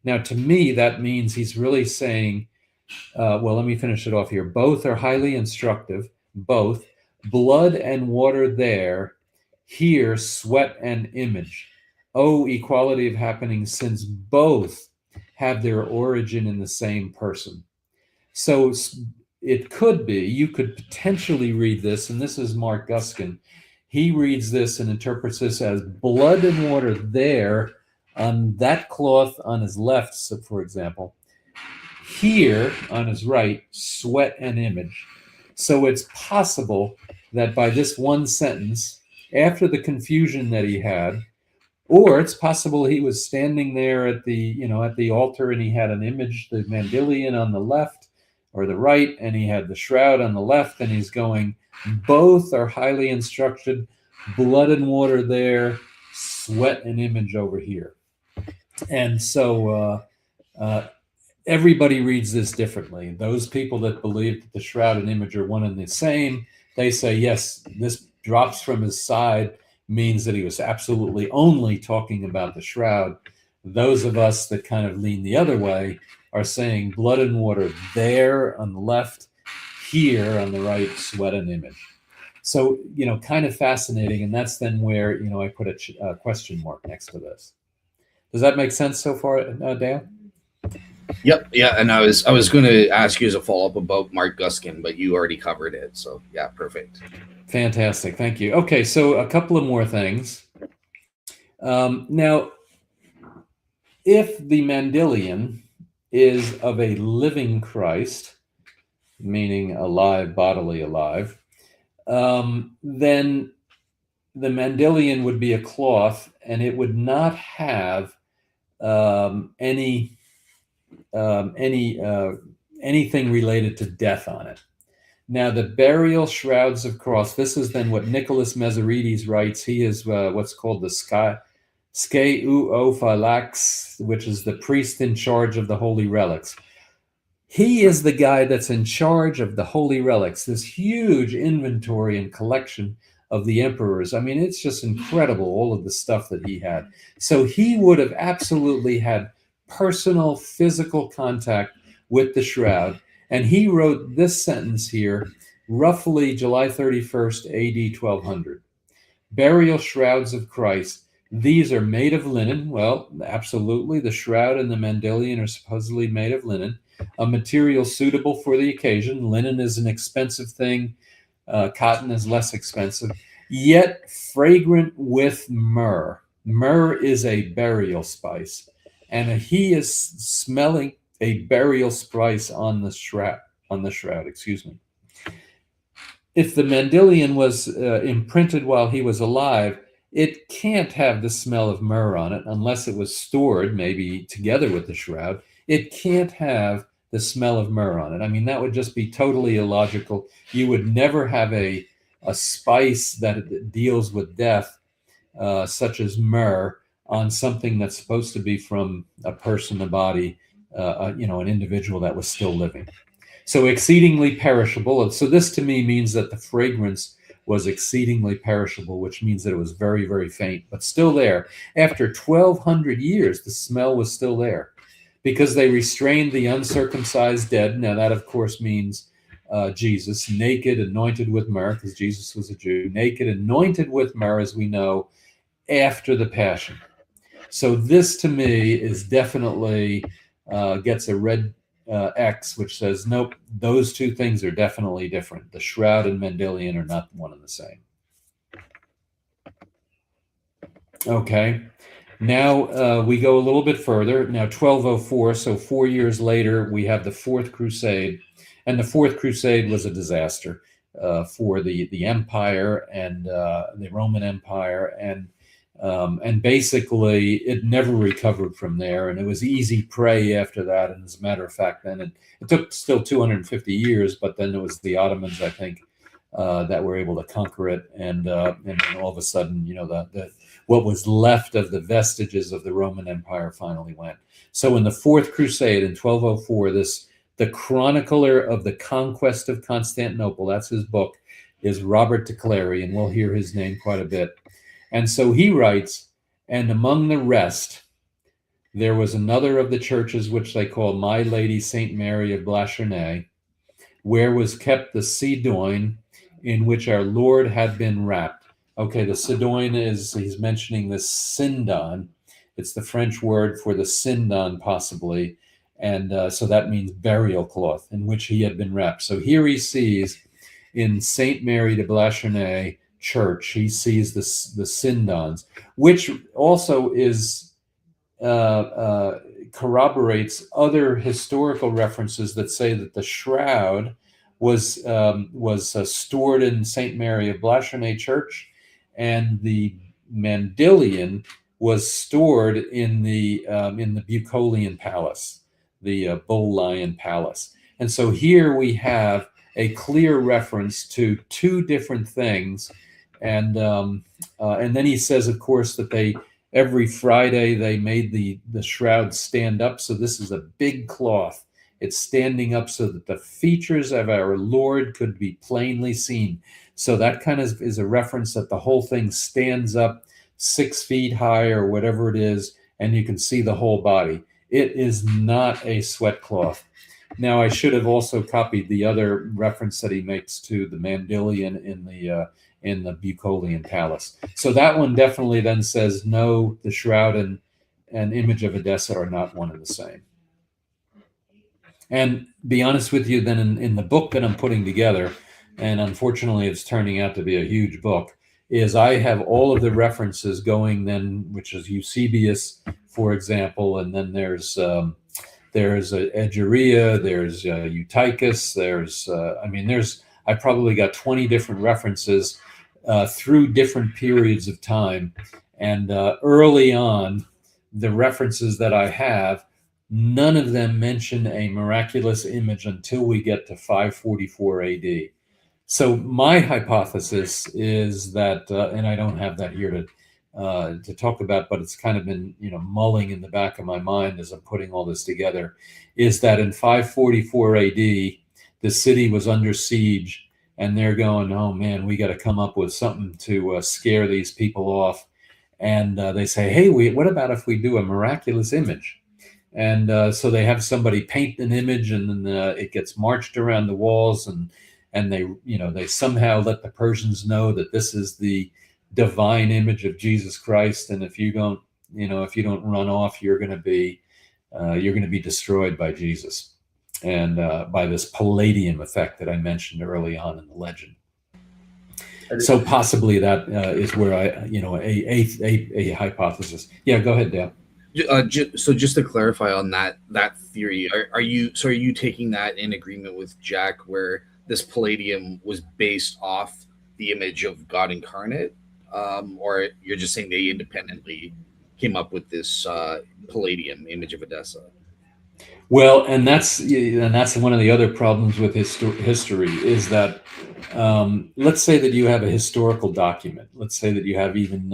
S2: Now to me, that means he's really saying, well, let me finish it off here. Both are highly instructive, both. Blood and water there, here sweat and image. Oh, equality of happenings, since both have their origin in the same person. So it could be, you could potentially read this, and this is Mark Guskin. He reads this and interprets this as blood and water there on that cloth on his left, so for example. Here on his right, sweat and image. So it's possible that by this one sentence, after the confusion that he had, or it's possible he was standing there at the altar and he had an image, the mandilion on the left or the right, and he had the shroud on the left, and he's going, both are highly instructed, blood and water there, sweat and image over here. And so everybody reads this differently. Those people that believe that the shroud and image are one and the same, they say, yes, this drops from his side means that he was absolutely only talking about the shroud. Those of us that kind of lean the other way are saying blood and water there on the left, here on the right, sweat and image. So, kind of fascinating. And that's then where, I put a question mark next to this. Does that make sense so far, Dale?
S1: Yep. Yeah. And I was going to ask you as a follow-up about Mark Guskin, but you already covered it. So yeah, perfect.
S2: Fantastic. Thank you. Okay. So a couple of more things. Now, if the mandilion is of a living Christ, meaning alive, bodily alive, then the mandilion would be a cloth, and it would not have anything related to death on it. Now, the burial shrouds of cross, this is then what Nicholas Meserides writes. He is what's called the Skeuophylax, which is the priest in charge of the holy relics. He is the guy that's in charge of the holy relics, this huge inventory and collection of the emperors. I mean, it's just incredible, all of the stuff that he had. So he would have absolutely had personal physical contact with the shroud. And he wrote this sentence here, roughly July 31st, AD 1200. Burial shrouds of Christ. These are made of linen. Well, absolutely. The shroud and the mandilion are supposedly made of linen, a material suitable for the occasion. Linen is an expensive thing. Cotton is less expensive, yet fragrant with myrrh. Myrrh is a burial spice, and he is smelling a burial spice on the shroud. Excuse me. If the mandilion was imprinted while he was alive, it can't have the smell of myrrh on it unless it was stored maybe together with the shroud. It can't have the smell of myrrh on it. I mean, that would just be totally illogical. You would never have a spice that deals with death, such as myrrh, on something that's supposed to be from a person, a body, an individual that was still living. So exceedingly perishable. So this to me means that the fragrance was exceedingly perishable, which means that it was very, very faint, but still there. After 1,200 years, the smell was still there because they restrained the uncircumcised dead. Now that, of course, means Jesus, naked, anointed with myrrh, because Jesus was a Jew, naked, anointed with myrrh, as we know, after the Passion. So this to me is definitely gets a red X, which says, nope, those two things are definitely different. The shroud and mandilion are not one and the same. Okay, now we go a little bit further. Now 1204, so 4 years later, we have the Fourth Crusade. And the Fourth Crusade was a disaster for the empire and the Roman Empire. And basically, it never recovered from there, and it was easy prey after that. And as a matter of fact, then it took still 250 years, but then it was the Ottomans, I think, that were able to conquer it, and then all of a sudden, what was left of the vestiges of the Roman Empire finally went. So in the Fourth Crusade in 1204, the chronicler of the conquest of Constantinople, that's his book, is Robert de Clary, and we'll hear his name quite a bit. And so he writes, and among the rest, there was another of the churches which they call My Lady St. Mary of Blachernay, where was kept the Sidoin in which our Lord had been wrapped. Okay, the Sidoin he's mentioning the Sindon. It's the French word for the Sindon, possibly. And so that means burial cloth in which he had been wrapped. So here he sees in St. Mary de Blachernay church, he sees the Sindons, which also is corroborates other historical references that say that the shroud was stored in St. Mary of Blachernay church, and the mandilion was stored in the Bucolian Palace, the Bull Lion Palace. And so here we have a clear reference to two different things. And then he says, of course, that every Friday they made the shroud stand up. So this is a big cloth. It's standing up so that the features of our Lord could be plainly seen. So that kind of is a reference that the whole thing stands up 6 feet high or whatever it is, and you can see the whole body. It is not a sweat cloth. Now, I should have also copied the other reference that he makes to the mandilion in the Bucolian Palace. So that one definitely then says, no, the shroud and image of Edessa are not one and the same. And be honest with you, then in the book that I'm putting together, and unfortunately it's turning out to be a huge book, is I have all of the references going then, which is Eusebius, for example, and then there's Egeria, there's Eutychus, I probably got 20 different references through different periods of time. And early on, the references that I have, none of them mention a miraculous image until we get to 544 AD. So my hypothesis is that, and I don't have that here to talk about, but it's kind of been mulling in the back of my mind as I'm putting all this together, is that in 544 A.D. the city was under siege, and they're going, oh man, we got to come up with something to scare these people off. And they say, hey, what about if we do a miraculous image? And so they have somebody paint an image, and then it gets marched around the walls, and they somehow let the Persians know that this is the divine image of Jesus Christ, and if you don't run off, you're going to be destroyed by Jesus, and by this palladium effect that I mentioned early on in the legend. So possibly that is where a hypothesis. Yeah, go ahead, Dale.
S1: So just to clarify on that theory, are you taking that in agreement with Jack, where this palladium was based off the image of God incarnate, or you're just saying they independently came up with this palladium image of Edessa?
S2: Well, and that's one of the other problems with history is that let's say that you have a historical document. Let's say that you have even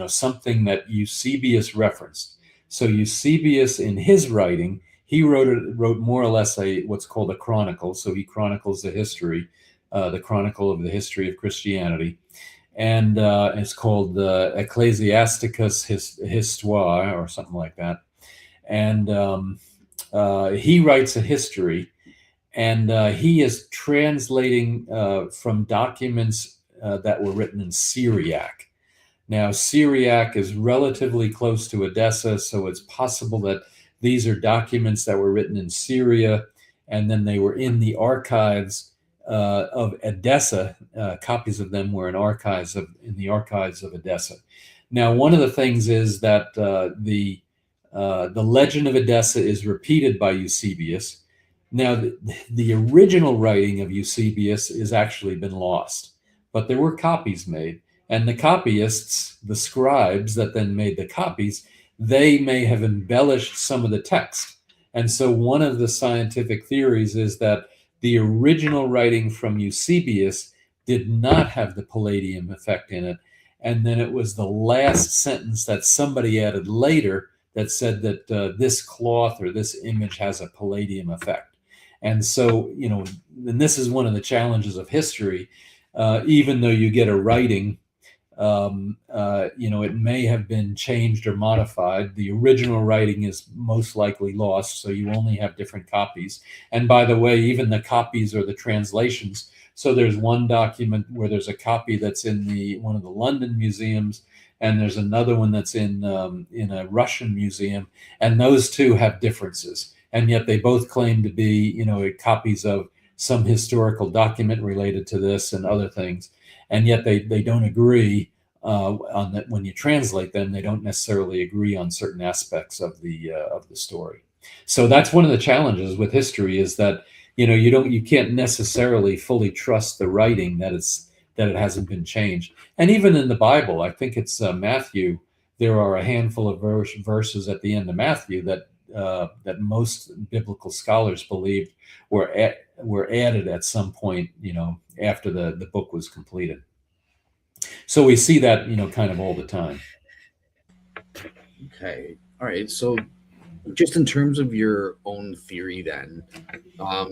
S2: something that Eusebius referenced. So Eusebius, in his writing, he wrote more or less what's called a chronicle. So he chronicles the history, the chronicle of the history of Christianity, and it's called Ecclesiasticus Histoire or something like that. And he writes a history, and he is translating from documents that were written in Syriac. Now, Syriac is relatively close to Edessa, so it's possible that these are documents that were written in Syria, and then they were in the archives of Edessa. Copies of them were in the archives of Edessa. Now, one of the things is that the legend of Edessa is repeated by Eusebius. Now, the original writing of Eusebius has actually been lost, but there were copies made, and the copyists, the scribes that then made the copies, they may have embellished some of the text. And so one of the scientific theories is that the original writing from Eusebius did not have the palladium effect in it, and then it was the last sentence that somebody added later that said that this cloth or this image has a palladium effect. And so, and this is one of the challenges of history. Even though you get a writing, it may have been changed or modified. The original writing is most likely lost, so you only have different copies. And by the way, even the copies are the translations. So there's one document where there's a copy that's in one of the London museums, and there's another one that's in a Russian museum, and those two have differences, and yet they both claim to be copies of some historical document related to this and other things, and yet they don't agree on that. When you translate them, they don't necessarily agree on certain aspects of the story. So that's one of the challenges with history, is that you can't necessarily fully trust the writing that it hasn't been changed. And even in the Bible, I think it's Matthew, there are a handful of verses at the end of Matthew that most biblical scholars believed were added at some point, after the book was completed. So we see that, kind of all the time.
S1: Okay. All right. So just in terms of your own theory then,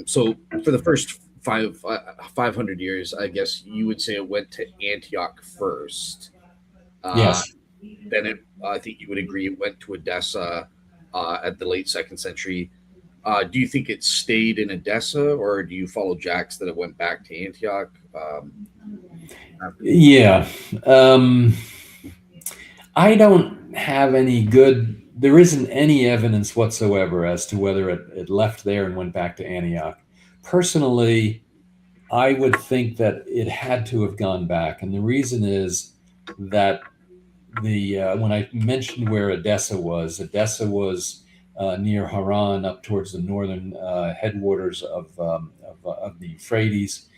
S1: so for the first 500 years, I guess you would say it went to Antioch first.
S2: Yes.
S1: Then I think you would agree it went to Edessa at the late 2nd century. Do you think it stayed in Edessa, or do you follow Jack's that it went back to Antioch?
S2: Yeah. I don't have there isn't any evidence whatsoever as to whether it left there and went back to Antioch. Personally, I would think that it had to have gone back. And the reason is that when I mentioned where Edessa was near Haran, up towards the northern headwaters of the Euphrates,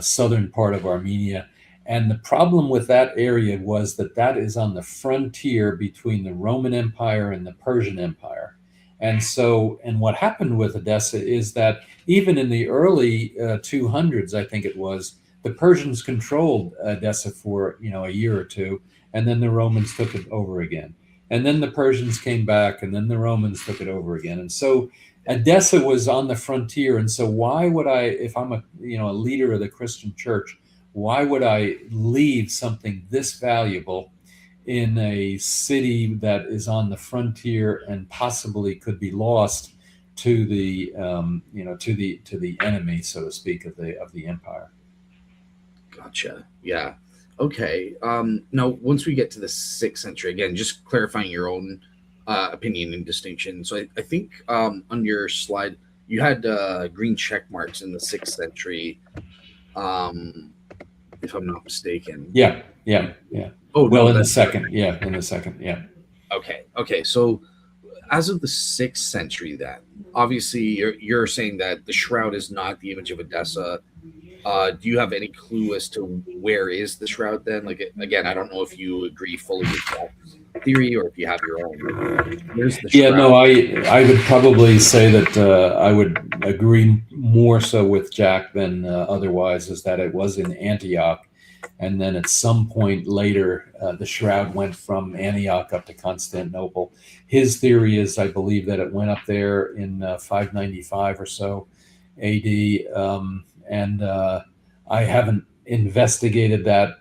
S2: southern part of Armenia. And the problem with that area was that is on the frontier between the Roman Empire and the Persian Empire. And what happened with Edessa is that even in the early 200s, I think it was, the Persians controlled Edessa for a year or two, and then the Romans took it over again. And then the Persians came back, and then the Romans took it over again. And so Edessa was on the frontier. And so why would I, if I'm a leader of the Christian church, why would I leave something this valuable in a city that is on the frontier and possibly could be lost to the to the enemy, so to speak, of the empire?
S1: Gotcha. Yeah. Okay. Now, once we get to the 6th century, again, just clarifying your own opinion and distinction. So I think on your slide, you had green check marks in the 6th century, if I'm not mistaken.
S2: Yeah.
S1: Oh,
S2: well,
S1: no,
S2: in the second. Yeah.
S1: Okay. So as of the 6th century, then, obviously you're saying that the shroud is not the image of Edessa. Do you have any clue as to where is the shroud then? Like, again, I don't know if you agree fully with that theory or if you have your own. Where's the shroud?
S2: No, I would probably say that I would agree more so with Jack than otherwise, is that it was in Antioch. And then at some point later, the shroud went from Antioch up to Constantinople. His theory is, I believe, that it went up there in 595 or so AD. And I haven't investigated that.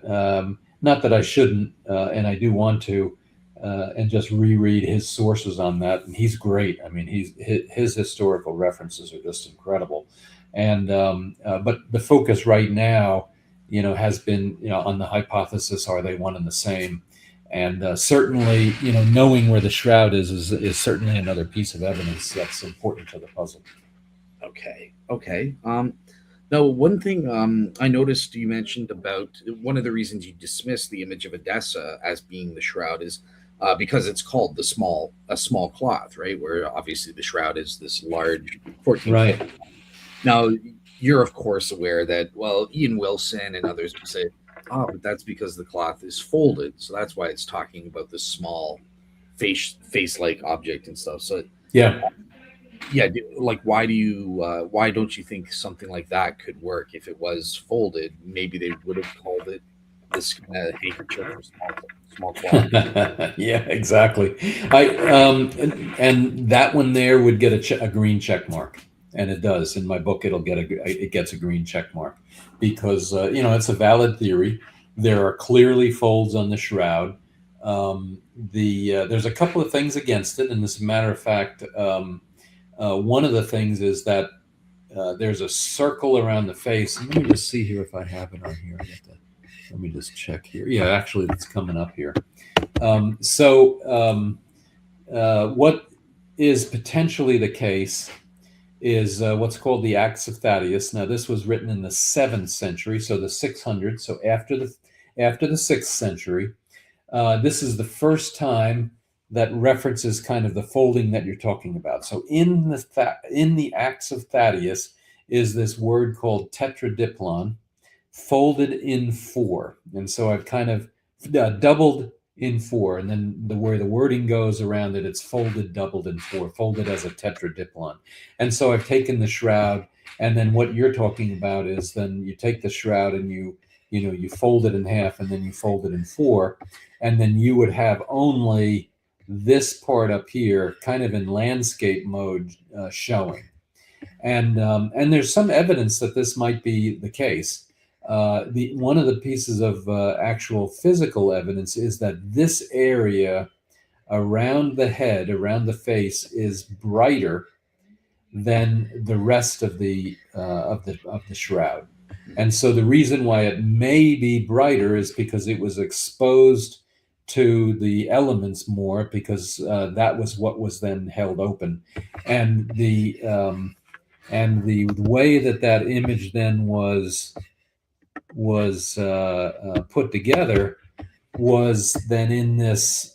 S2: Not that I shouldn't, and I do want to, and just reread his sources on that. And he's great. I mean, his historical references are just incredible. And but the focus right now, has been on the hypothesis: are they one and the same? And certainly, knowing where the shroud is certainly another piece of evidence that's important to the puzzle.
S1: Okay. Now, one thing I noticed you mentioned about one of the reasons you dismissed the image of Edessa as being the shroud is because it's called a small cloth, right? Where obviously the shroud is this large 14.
S2: Right.
S1: Now, you're of course aware that, well, Ian Wilson and others would say, but that's because the cloth is folded, so that's why it's talking about this small face-like object and stuff. So
S2: yeah.
S1: Like, why don't you think something like that could work? If it was folded, maybe they would have called it this kind of handkerchief or small cloth.
S2: Yeah, exactly. And that one there would get a green check mark, and it does. In my book, it gets a green check mark because it's a valid theory. There are clearly folds on the shroud. There's a couple of things against it, and as a matter of fact, one of the things is that there's a circle around the face. Let me just see here if I have it on here. Let me just check here. Yeah, actually, it's coming up here. What is potentially the case is what's called the Acts of Thaddeus. Now, this was written in the 7th century, so the 600s. So after the 6th century, this is the first time that references kind of the folding that you're talking about. So in the Acts of Thaddeus is this word called tetradiplon, folded in 4. And so I've kind of doubled in 4, and then where the wording goes around it, it's folded, doubled in 4, folded as a tetradiplon. And so I've taken the shroud, and then what you're talking about is then you take the shroud and you fold it in half, and then you fold it in 4, and then you would have only this part up here kind of in landscape mode showing. And there's some evidence that this might be the case. One of the pieces of actual physical evidence is that this area around the head, around the face, is brighter than the rest of the shroud. And so the reason why it may be brighter is because it was exposed to the elements more, because that was what was then held open, and the way that image then was put together was then in this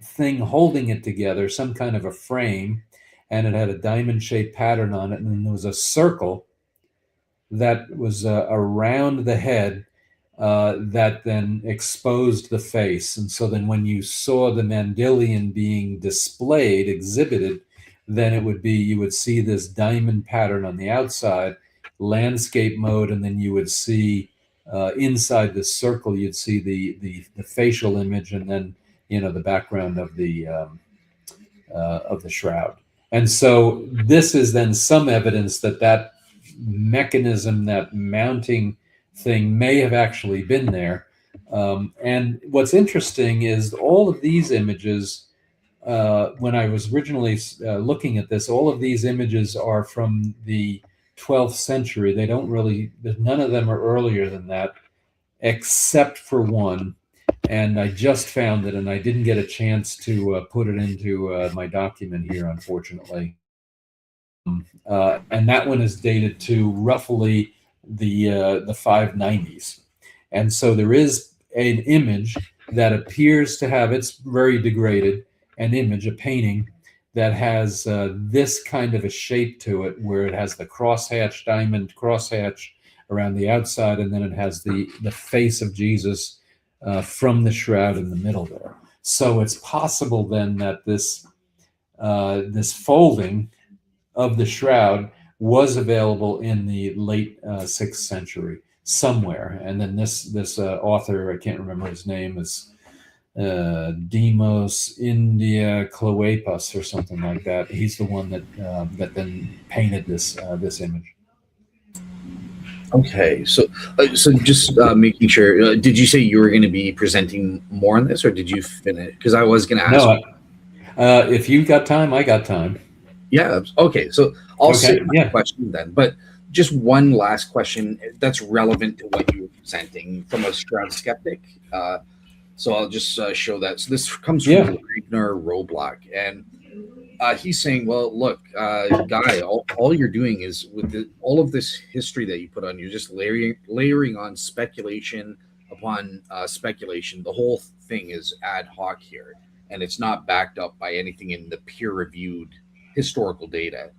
S2: thing holding it together, some kind of a frame, and it had a diamond-shaped pattern on it, and then there was a circle that was around the head that then exposed the face. And so then when you saw the Mandylion being exhibited, then you would see this diamond pattern on the outside, landscape mode, and then you would see inside the circle, you'd see the facial image, and then the background of the shroud. And so this is then some evidence that that mechanism, that mounting thing, may have actually been there. And what's interesting is all of these images, when I was originally looking at this, all of these images are from the 12th century. They don't really, none of them are earlier than that, except for one. And I just found it, and I didn't get a chance to put it into my document here, unfortunately. And that one is dated to roughly the 590s. And so there is an image that appears to have, it's very degraded, an image, a painting that has this kind of a shape to it, where it has the crosshatch, diamond crosshatch around the outside, and then it has the face of Jesus from the shroud in the middle there. So it's possible then that this folding of the shroud was available in the late 6th century somewhere. And then this author, I can't remember his name, is Demos India Cloepas or something like that. He's the one that then painted this image.
S1: Okay, so just making sure. Did you say you were going to be presenting more on this, or did you finish? Because I was going to ask.
S2: No, if you got time, I got time.
S1: Yeah. Okay. So I'll save my question then. But just one last question that's relevant to what you were presenting from a Shroud skeptic. So I'll just show that. So this comes from Ragnar Roblox, and he's saying, well, look, Guy, all you're doing is with all of this history that you put on, you're just layering on speculation upon speculation. The whole thing is ad hoc here, and it's not backed up by anything in the peer-reviewed historical data.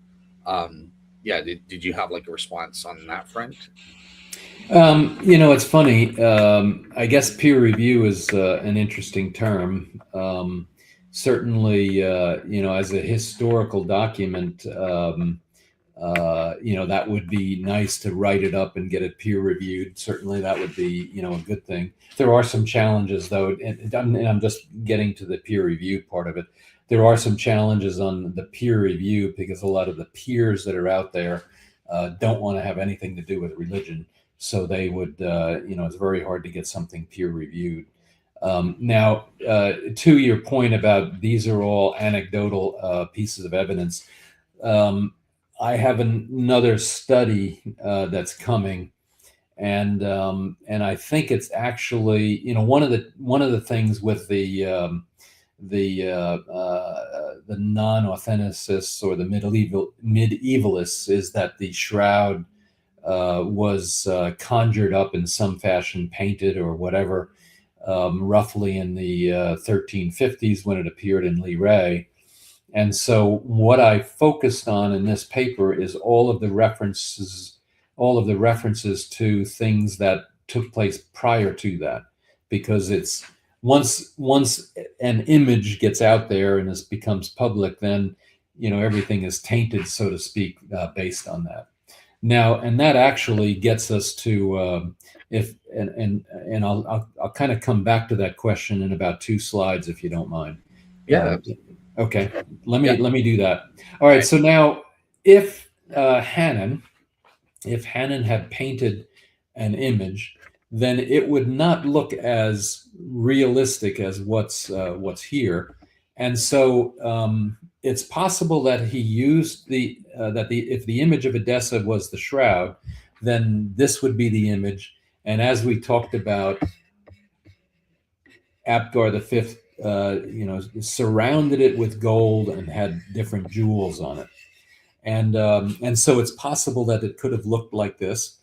S1: Did you have like a response on that front?
S2: It's funny. I guess peer review is an interesting term. Certainly, as a historical document, that would be nice to write it up and get it peer reviewed. Certainly, that would be, a good thing. There are some challenges, though, and I'm just getting to the peer review part of it. There are some challenges on the peer review because a lot of the peers that are out there don't want to have anything to do with religion. So they would, it's very hard to get something peer reviewed. Now, to your point about these are all anecdotal pieces of evidence, I have another study that's coming, and I think it's actually, one of the things with the non-authenticists or the medievalists is that the shroud was conjured up in some fashion, painted or whatever, roughly in the 1350s when it appeared in Leray. And so what I focused on in this paper is all of the references to things that took place prior to that, because it's once an image gets out there and it becomes public, then everything is tainted, so to speak, based on that. Now, and that actually gets us to I'll kind of come back to that question in about 2 slides, if you don't mind.
S1: Yeah.
S2: Okay. Let me do that. All right. So now, if Hannon had painted an image, then it would not look as realistic as what's here, and so it's possible that he used if the image of Edessa was the shroud, then this would be the image. And as we talked about, Apgar V, surrounded it with gold and had different jewels on it, and so it's possible that it could have looked like this.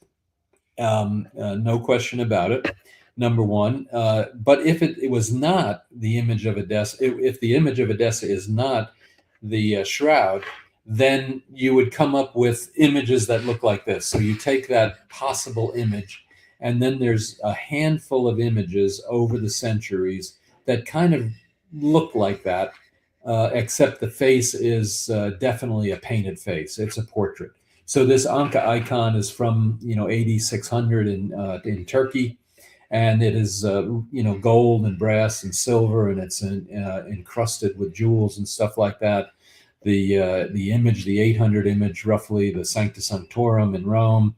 S2: No question about it. Number one, but if it was not the image of Edessa, if the image of Edessa is not the shroud, then you would come up with images that look like this. So you take that possible image, and then there's a handful of images over the centuries that kind of look like that, except the face is definitely a painted face. It's a portrait. So this Anka icon is from AD 600 in Turkey, and it is gold and brass and silver, and it's encrusted with jewels and stuff like that. The image, the 800 image, roughly the Sancta Sanctorum in Rome,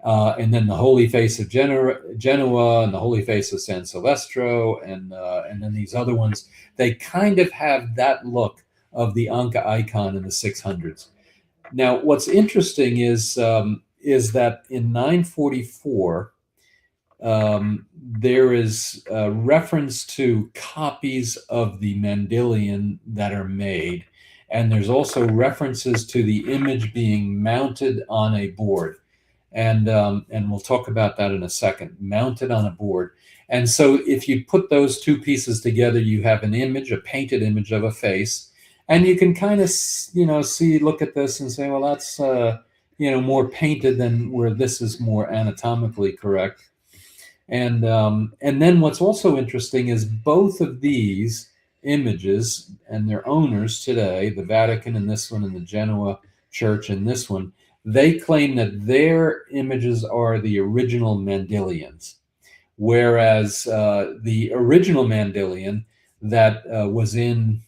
S2: and then the Holy Face of Genoa and the Holy Face of San Silvestro, and then these other ones. They kind of have that look of the Anka icon in the 600s. Now, what's interesting is that in 944, there is a reference to copies of the Mandylion that are made, and there's also references to the image being mounted on a board, and we'll talk about that in a second. Mounted on a board, and so if you put those two pieces together, you have an image, a painted image of a face. And you can kind of, look at this and say, well, that's, more painted than where this is more anatomically correct. And then what's also interesting is both of these images and their owners today, the Vatican in this one and the Genoa Church in this one, they claim that their images are the original Mandylions, whereas the original Mandylion that was in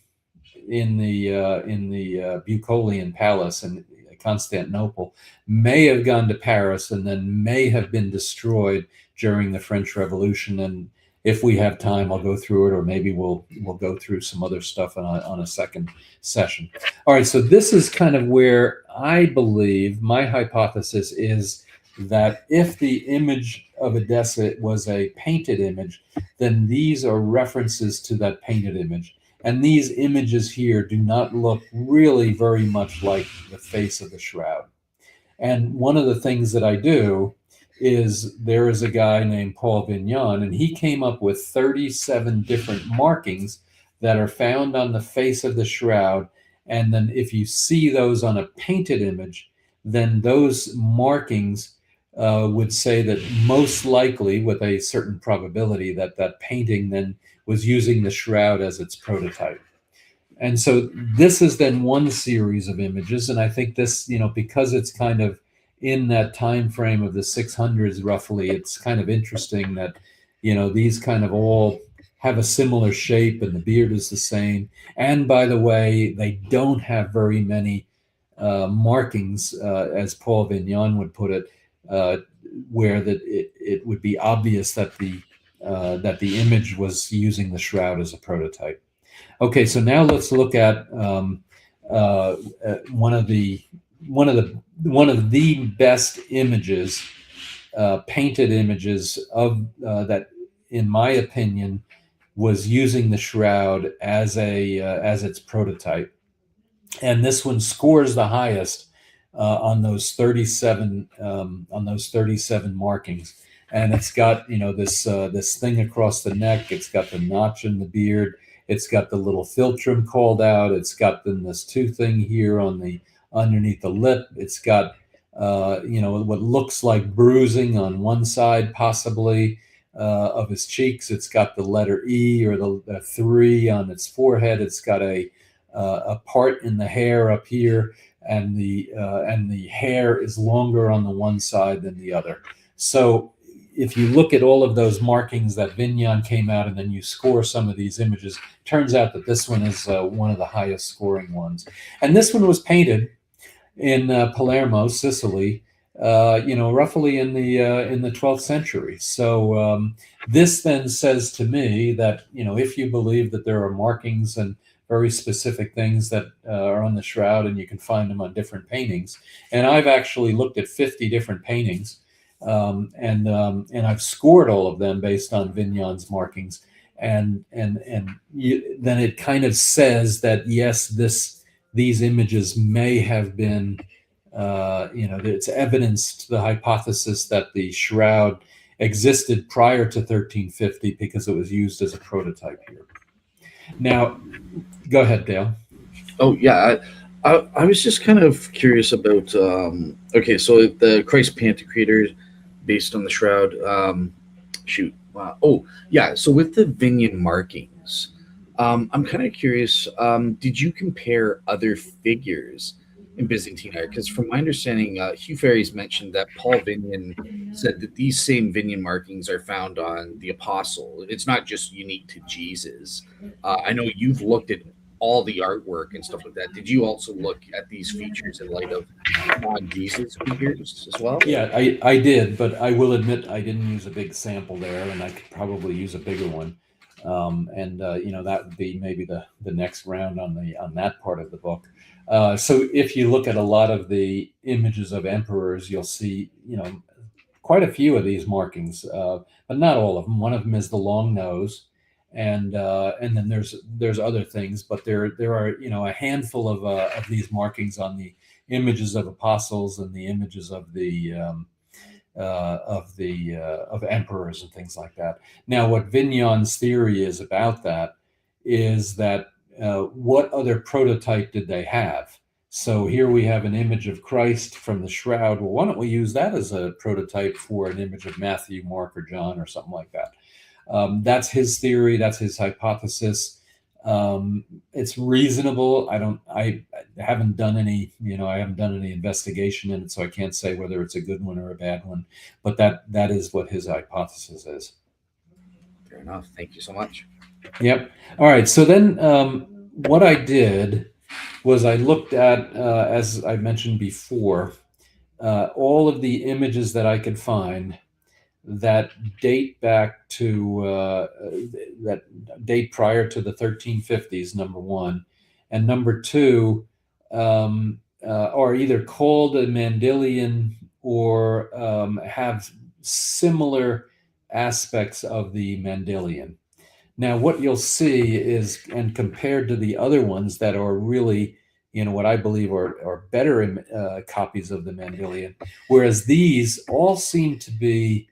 S2: the Bucolian Palace in Constantinople may have gone to Paris and then may have been destroyed during the French Revolution. And if we have time, I'll go through it, or maybe we'll go through some other stuff on a second session. All right, so this is kind of where I believe my hypothesis is that if the image of Edessa was a painted image, then these are references to that painted image. And these images here do not look really very much like the face of the shroud. And one of the things that I do is there is a guy named Paul Vignon, and he came up with 37 different markings that are found on the face of the shroud. And then if you see those on a painted image, then those markings would say that most likely, with a certain probability, that that painting then was using the shroud as its prototype. And so this is then one series of images. And I think this, because it's kind of in that time frame of the 600s roughly, it's kind of interesting that, these kind of all have a similar shape and the beard is the same. And by the way, they don't have very many markings, as Paul Vignon would put it, where that it would be obvious that the image was using the shroud as a prototype. Okay, so now let's look at one of the best images, painted images of that, in my opinion, was using the shroud as its prototype, and this one scores the highest on those 37 markings. And it's got this thing across the neck. It's got the notch in the beard. It's got the little philtrum called out. It's got this tooth thing here underneath the lip. It's got what looks like bruising on one side, possibly of his cheeks. It's got the letter E, or the 3 on its forehead. It's got a part in the hair up here, and the hair is longer on the one side than the other. So if you look at all of those markings that Vignon came out, and then you score some of these images, turns out that this one is one of the highest scoring ones. And this one was painted in Palermo, Sicily, roughly in the 12th century. So this then says to me that, if you believe that there are markings and very specific things that are on the shroud, and you can find them on different paintings. And I've actually looked at 50 different paintings, and I've scored all of them based on Vignon's markings. And then it kind of says that, yes, these images may have been, it's evidence to the hypothesis that the shroud existed prior to 1350 because it was used as a prototype here. Now, go ahead, Dale.
S1: Oh yeah, I was just kind of curious about. Okay, so the Christ Pantocrator, based on the shroud. Shoot. Wow. Oh yeah. So with the Vignon markings, I'm kind of curious. Did you compare other figures in Byzantine art? Because from my understanding, Hugh Ferry's mentioned that Paul Vignon said that these same Vignon markings are found on the apostle. It's not just unique to Jesus. I know you've looked at all the artwork and stuff like that. Did you also look at these features in light of non-Jesus figures as well?
S2: Yeah, I did, but I will admit I didn't use a big sample there, and I could probably use a bigger one. That would be maybe the next round on that part of the book. So if you look at a lot of the images of emperors, you'll see quite a few of these markings, but not all of them. One of them is the long nose, and then there's other things, but there are a handful of these markings on the images of apostles and the images of of emperors and things like that. Now, what Vignon's theory is about that is that what other prototype did they have? So here we have an image of Christ from the shroud. Well, why don't we use that as a prototype for an image of Matthew, Mark, or John, or something like that? That's his theory. That's his hypothesis. It's reasonable. I haven't done any, I haven't done any investigation in it, so I can't say whether it's a good one or a bad one, but that is what his hypothesis is.
S1: Fair enough. Thank you so much.
S2: Yep. All right. So then what I did was I looked at, as I mentioned before, all of the images that I could find that date back to that date prior to the 1350s, number one, and number two, are either called a Mandylion or have similar aspects of the Mandylion. Now, what you'll see is, and compared to the other ones that are really, what I believe are better copies of the Mandylion, whereas these all seem to be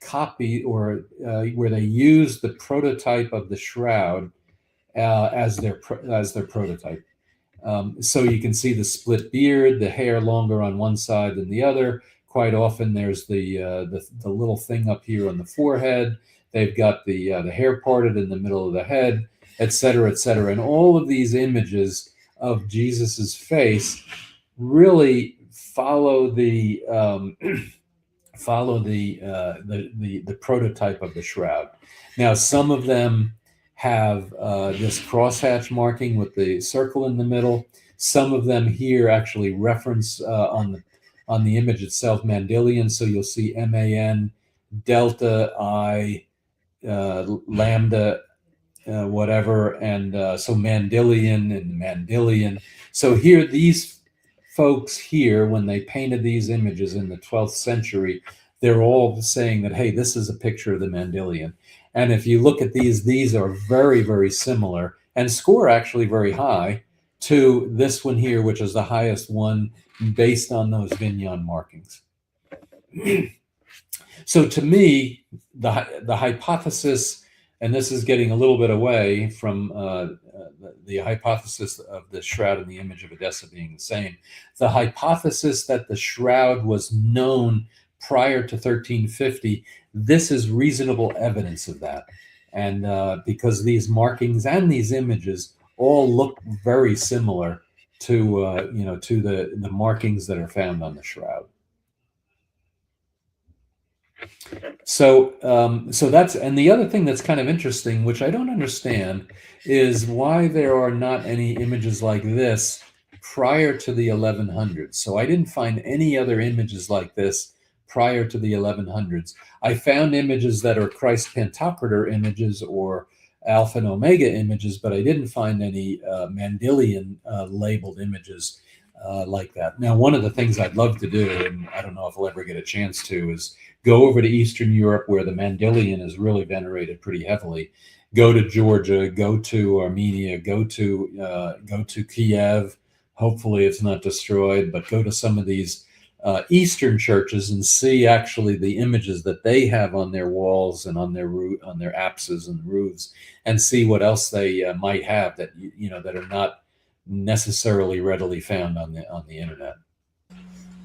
S2: copy or where they use the prototype of the shroud as their prototype. So you can see the split beard, the hair longer on one side than the other. Quite often, there's the little thing up here on the forehead. They've got the hair parted in the middle of the head, et cetera, et cetera. And all of these images of Jesus's face really follow the prototype of the shroud. Now, some of them have this crosshatch marking with the circle in the middle. Some of them here actually reference on the image itself Mandylion. So you'll see MAN, delta, I, lambda, whatever, and so Mandylion and Mandylion. So here, these folks here, when they painted these images in the 12th century, they're all saying that, hey, this is a picture of the Mandylion. And if you look at these are very, very similar and score actually very high to this one here, which is the highest one based on those Vignon markings. So to me, the hypothesis, and this is getting a little bit away from the hypothesis of the shroud and the image of Edessa being the same. The hypothesis that the shroud was known prior to 1350, this is reasonable evidence of that. And because these markings and these images all look very similar to the markings that are found on the shroud. So that's, and the other thing that's kind of interesting, which I don't understand, is why there are not any images like this prior to the 1100s. So I didn't find any other images like this prior to the 1100s. I found images that are Christ Pantocrator images or Alpha and Omega images, but I didn't find any Mandylion labeled images like that. Now, one of the things I'd love to do, and I don't know if I'll ever get a chance to, is go over to Eastern Europe where the Mandylion is really venerated pretty heavily. Go to Georgia, go to Armenia, go to Kiev. Hopefully it's not destroyed, but go to some of these Eastern churches and see actually the images that they have on their walls and on their apses and roofs, and see what else they might have that that are not necessarily readily found on the internet.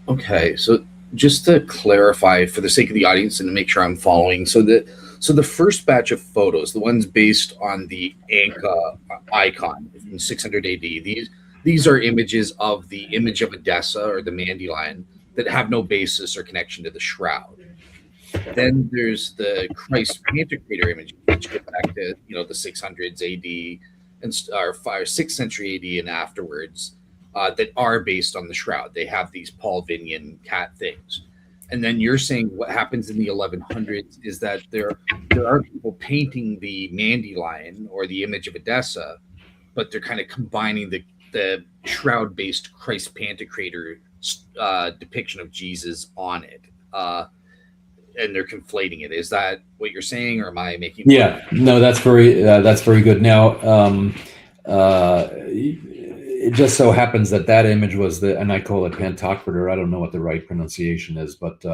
S1: Okay, so just to clarify for the sake of the audience and to make sure I'm following, so the first batch of photos, the ones based on the Anka icon in 600 AD, these are images of the image of Edessa or the Dandelion that have no basis or connection to the shroud. Then there's the Christ Pantocrator images, which go back to the 600s AD or 6th century AD and afterwards, that are based on the shroud. They have these Paul Vignon cat things. And then you're saying what happens in the 1100s is that there are people painting the Dandelion or the image of Edessa, but they're kind of combining the shroud based Christ Pantocrator depiction of Jesus on it. And they're conflating it. Is that what you're saying, or am I making?
S2: Yeah, no, that's very good. Now, it just so happens that image was and I call it Pantocrator. I don't know what the right pronunciation is, but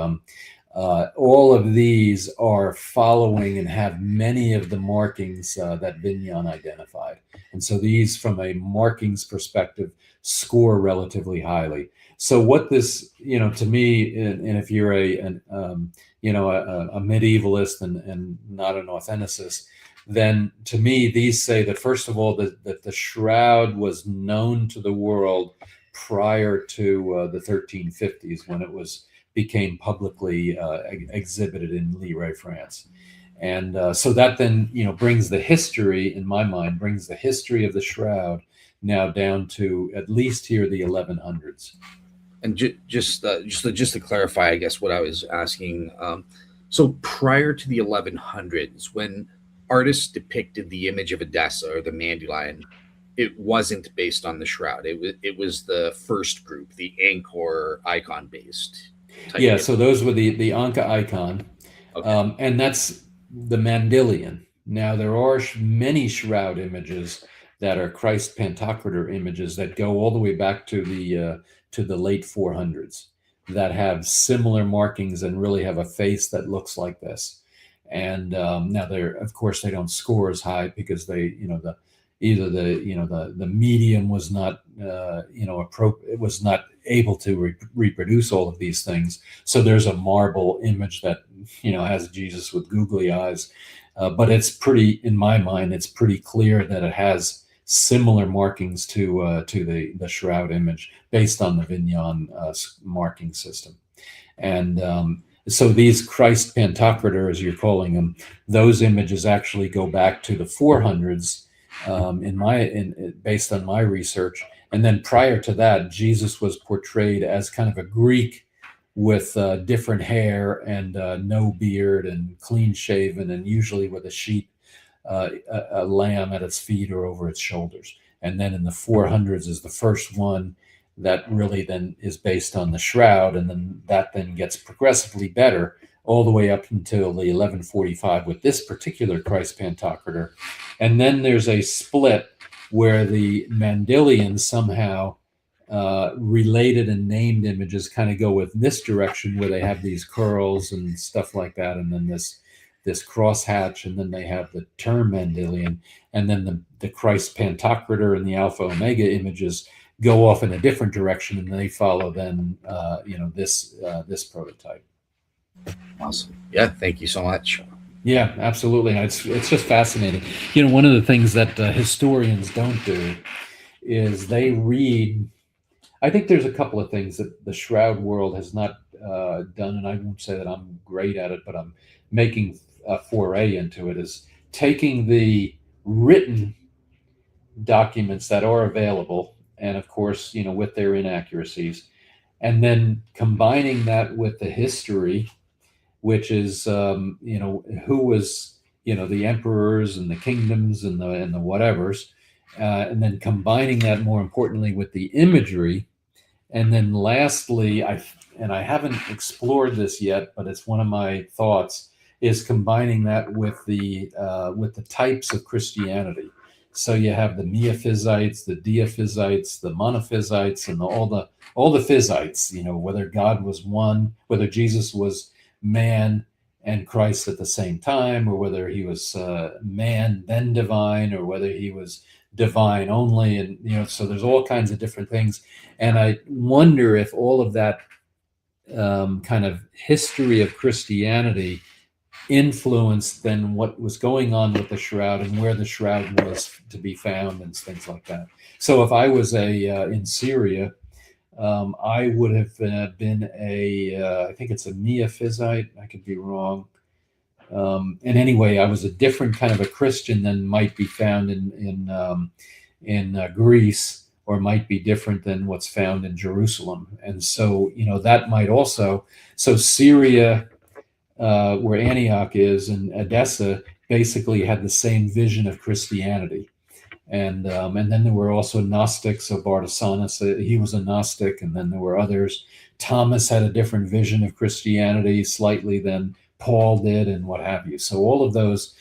S2: all of these are following and have many of the markings that Vignon identified. And so these, from a markings perspective, score relatively highly. So what this, to me, and if you're a medievalist and not an authenticist, then to me, these say that, first of all, that the shroud was known to the world prior to the 1350s, when it became publicly exhibited in Lille, France. And so that then, brings the history, in my mind, brings the history of the shroud now down to at least here the 1100s.
S1: And just to clarify, I guess what I was asking. So prior to the 1100s, when artists depicted the image of Edessa or the Dandelion, it wasn't based on the shroud. It was the first group, the Angkor icon based.
S2: Yeah, so those were the Anka icon, okay. And that's the Dandelion. Now there are many shroud images that are Christ Pantocrator images that go all the way back to the late 400s, that have similar markings and really have a face that looks like this. And now of course, they don't score as high because they, the medium was not, it was not able to reproduce all of these things. So there's a marble image that, has Jesus with googly eyes, but it's pretty, in my mind, it's pretty clear that it has similar markings to the shroud image based on the Vignon marking system. And so these Christ Pantocrator, as you're calling them, those images actually go back to the 400s, based on my research. And then prior to that, Jesus was portrayed as kind of a Greek with different hair and no beard and clean shaven, and usually with a lamb at its feet or over its shoulders. And then in the 400s is the first one that really then is based on the shroud, and then that then gets progressively better all the way up until the 1145 with this particular Christ Pantocrator. And then there's a split where the Dandelion somehow related and named images kind of go with this direction, where they have these curls and stuff like that, and then this crosshatch, and then they have the term Dandelion, and then the Christ Pantocrator and the Alpha Omega images go off in a different direction, and they follow then this prototype.
S1: Awesome. Yeah, thank you so much.
S2: Yeah, absolutely. It's just fascinating. One of the things that historians don't do is they read. I think there's a couple of things that the shroud world has not done, and I won't say that I'm great at it, but I'm making a foray into it, is taking the written documents that are available, and of course, with their inaccuracies, and then combining that with the history, which is, who was, the emperors and the kingdoms and the whatevers, and then combining that, more importantly, with the imagery. And then lastly, I haven't explored this yet, but it's one of my thoughts, is combining that with the types of Christianity. So you have the Miaphysites, the Diaphysites, the Monophysites, and all the Physites, whether God was one, whether Jesus was man and Christ at the same time, or whether he was man then divine, or whether he was divine only. And so there's all kinds of different things, and I wonder if all of that kind of history of Christianity influenced then what was going on with the shroud and where the shroud was to be found and things like that. So if I was in Syria, I would have been I think it's a Miaphysite. I could be wrong. And anyway, I was a different kind of a Christian than might be found in Greece, or might be different than what's found in Jerusalem. And so, that might also. So Syria, where Antioch is, and Edessa basically had the same vision of Christianity. And then there were also Gnostics. So Bartisanus, he was a Gnostic, and then there were others. Thomas had a different vision of Christianity slightly than Paul did, and what have you. So all of those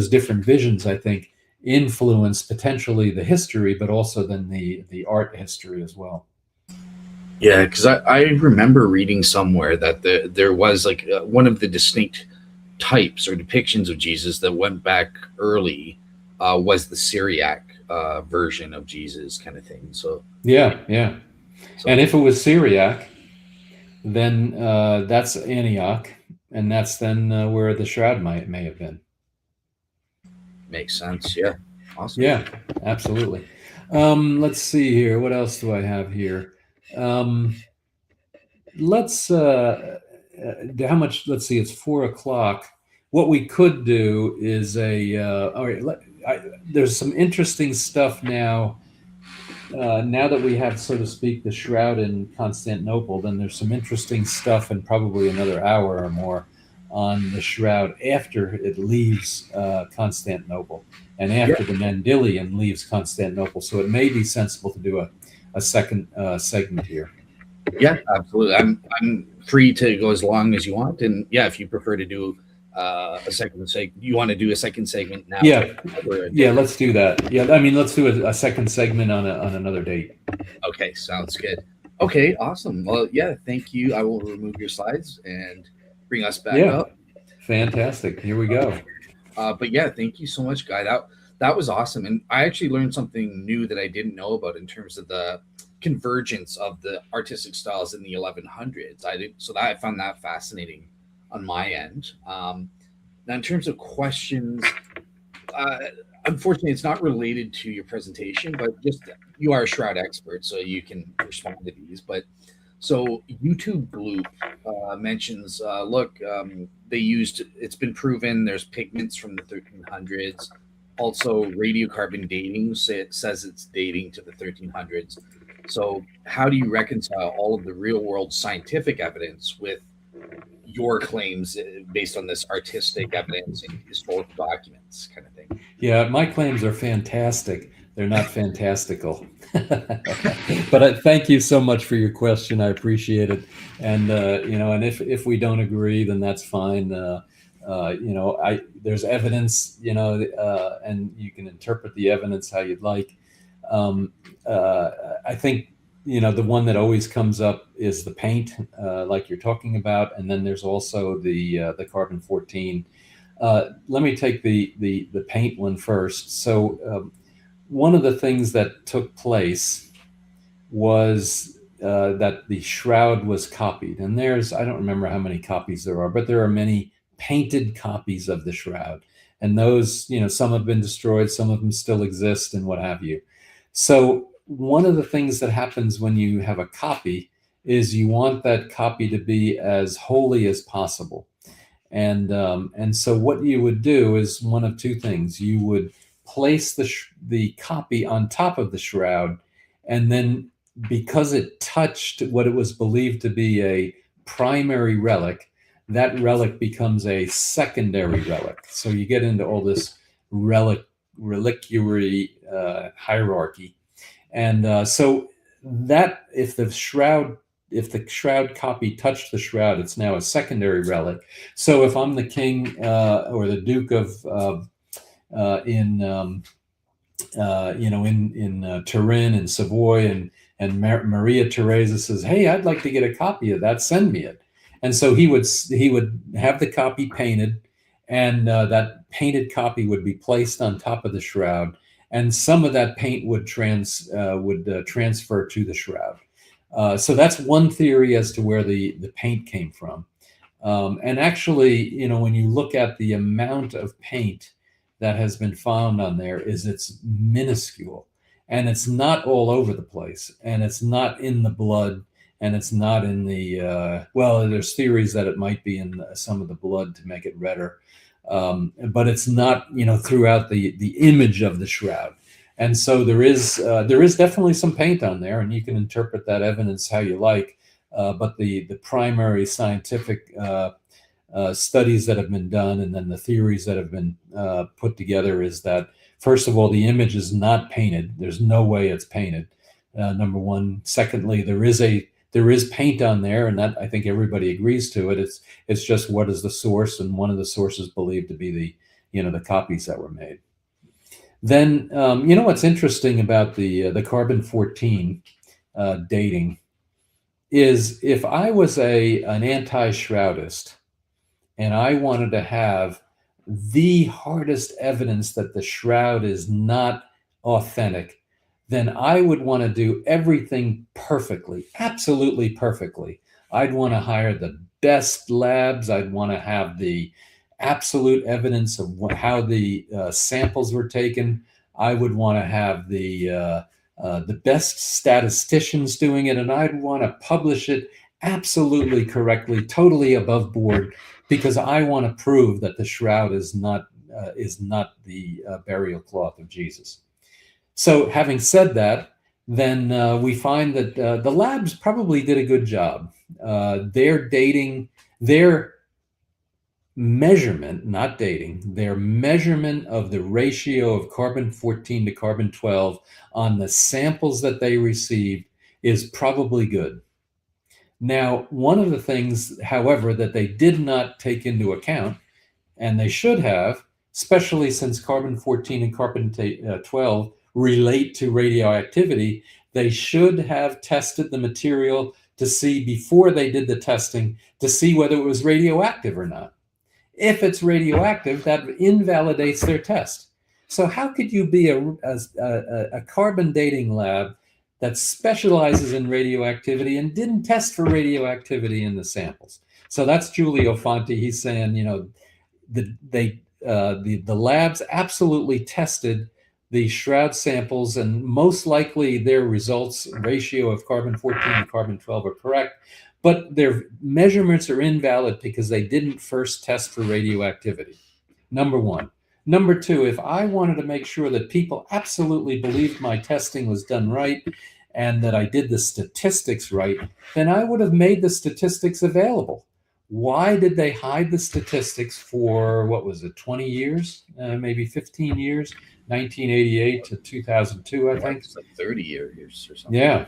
S2: different visions, I think, influence potentially the history, but also then the art history as well.
S1: Yeah, because I remember reading somewhere that there was like one of the distinct types or depictions of Jesus that went back early was the Syriac version of Jesus, kind of thing. So
S2: yeah. And if it was Syriac, then that's Antioch, and that's then where the shroud may have been.
S1: Makes sense. Yeah. Awesome.
S2: Yeah, absolutely. Let's see here. What else do I have here? Let's how much? Let's see. It's 4:00. What we could do is all right. There's some interesting stuff now. Now that we have, so to speak, the shroud in Constantinople, then there's some interesting stuff in probably another hour or more on the shroud after it leaves Constantinople, and after the Mandylion leaves Constantinople. So it may be sensible to do a second segment here.
S1: Yeah, absolutely. I'm free to go as long as you want, and yeah, if you prefer to do a second segment, you want to do a second segment now?
S2: Yeah, let's do that. Yeah, I mean, let's do a second segment on another date.
S1: Okay, sounds good. Okay, awesome. Well, yeah, thank you. I will remove your slides and bring us back up.
S2: Fantastic. Here we go.
S1: But yeah, thank you so much, Guy. That was awesome, and I actually learned something new that I didn't know about in terms of the convergence of the artistic styles in the 1100s. I found that fascinating on my end. Now, in terms of questions, unfortunately, it's not related to your presentation, but just you are a shroud expert, so you can respond to these. But so YouTube Gloop mentions, look, they used. It's been proven there's pigments from the 1300s. Also, radiocarbon dating says it's dating to the 1300s. So, how do you reconcile all of the real-world scientific evidence with your claims based on this artistic evidence and historical documents, kind of thing?
S2: Yeah, my claims are fantastic. They're not fantastical. But thank you so much for your question. I appreciate it. And and if we don't agree, then that's fine. There's evidence, and you can interpret the evidence how you'd like. I think the one that always comes up is the paint, like you're talking about, and then there's also the carbon 14. Let me take the paint one first. So one of the things that took place was that the shroud was copied, and I don't remember how many copies there are, but there are many painted copies of the shroud, and those, some have been destroyed, some of them still exist, and what have you. So one of the things that happens when you have a copy is you want that copy to be as holy as possible. And so what you would do is one of two things. You would place the copy on top of the shroud, and then because it touched what it was believed to be a primary relic, that relic becomes a secondary relic. So you get into all this reliquary hierarchy. And so that if the shroud copy touched the shroud, it's now a secondary relic. So if I'm the king or the duke of in Turin and Savoy, and Maria Theresa says, "Hey, I'd like to get a copy of that. Send me it." And so he would have the copy painted, and that painted copy would be placed on top of the shroud, and some of that paint would transfer to the shroud. So that's one theory as to where the paint came from. And actually, when you look at the amount of paint that has been found on there, it's minuscule. and it's not all over the place, and it's not in the blood, and it's not in the well, there's theories that it might be in some of the blood to make it redder, but it's not, throughout the image of the shroud. And so there is definitely some paint on there, and you can interpret that evidence how you like. But the primary scientific studies that have been done, and then the theories that have been put together, is that, first of all, the image is not painted. There's no way it's painted. Number one. Secondly, there is paint on there, and that, I think, everybody agrees to it. It's just, what is the source, and one of the sources believed to be the copies that were made. Then what's interesting about the carbon-14 dating is, if I was an anti-shroudist and I wanted to have the hardest evidence that the shroud is not authentic, then I would want to do everything perfectly, absolutely perfectly. I'd want to hire the best labs. I'd want to have the absolute evidence of how the samples were taken. I would want to have the best statisticians doing it, and I'd want to publish it absolutely correctly, totally above board, because I want to prove that the shroud is not the burial cloth of Jesus. So, having said that, then we find that the labs probably did a good job. Their dating, their measurement, not dating, their measurement of the ratio of carbon-14 to carbon-12 on the samples that they received is probably good. Now, one of the things, however, that they did not take into account, and they should have, especially since carbon-14 and carbon-12 relate to radioactivity, they should have tested the material to see, before they did the testing, to see whether it was radioactive or not. If it's radioactive, that invalidates their test. So how could you be a carbon dating lab that specializes in radioactivity and didn't test for radioactivity in the samples? So that's Giulio Fanti. He's saying, the labs absolutely tested the shroud samples, and most likely their results, ratio of carbon-14 to carbon-12, are correct, but their measurements are invalid because they didn't first test for radioactivity. Number one. Number two, if I wanted to make sure that people absolutely believed my testing was done right and that I did the statistics right, then I would have made the statistics available. Why did they hide the statistics for, 20 years, maybe 15 years? 1988 to 2002, I think.
S1: It's like 30 years or something.
S2: Yeah.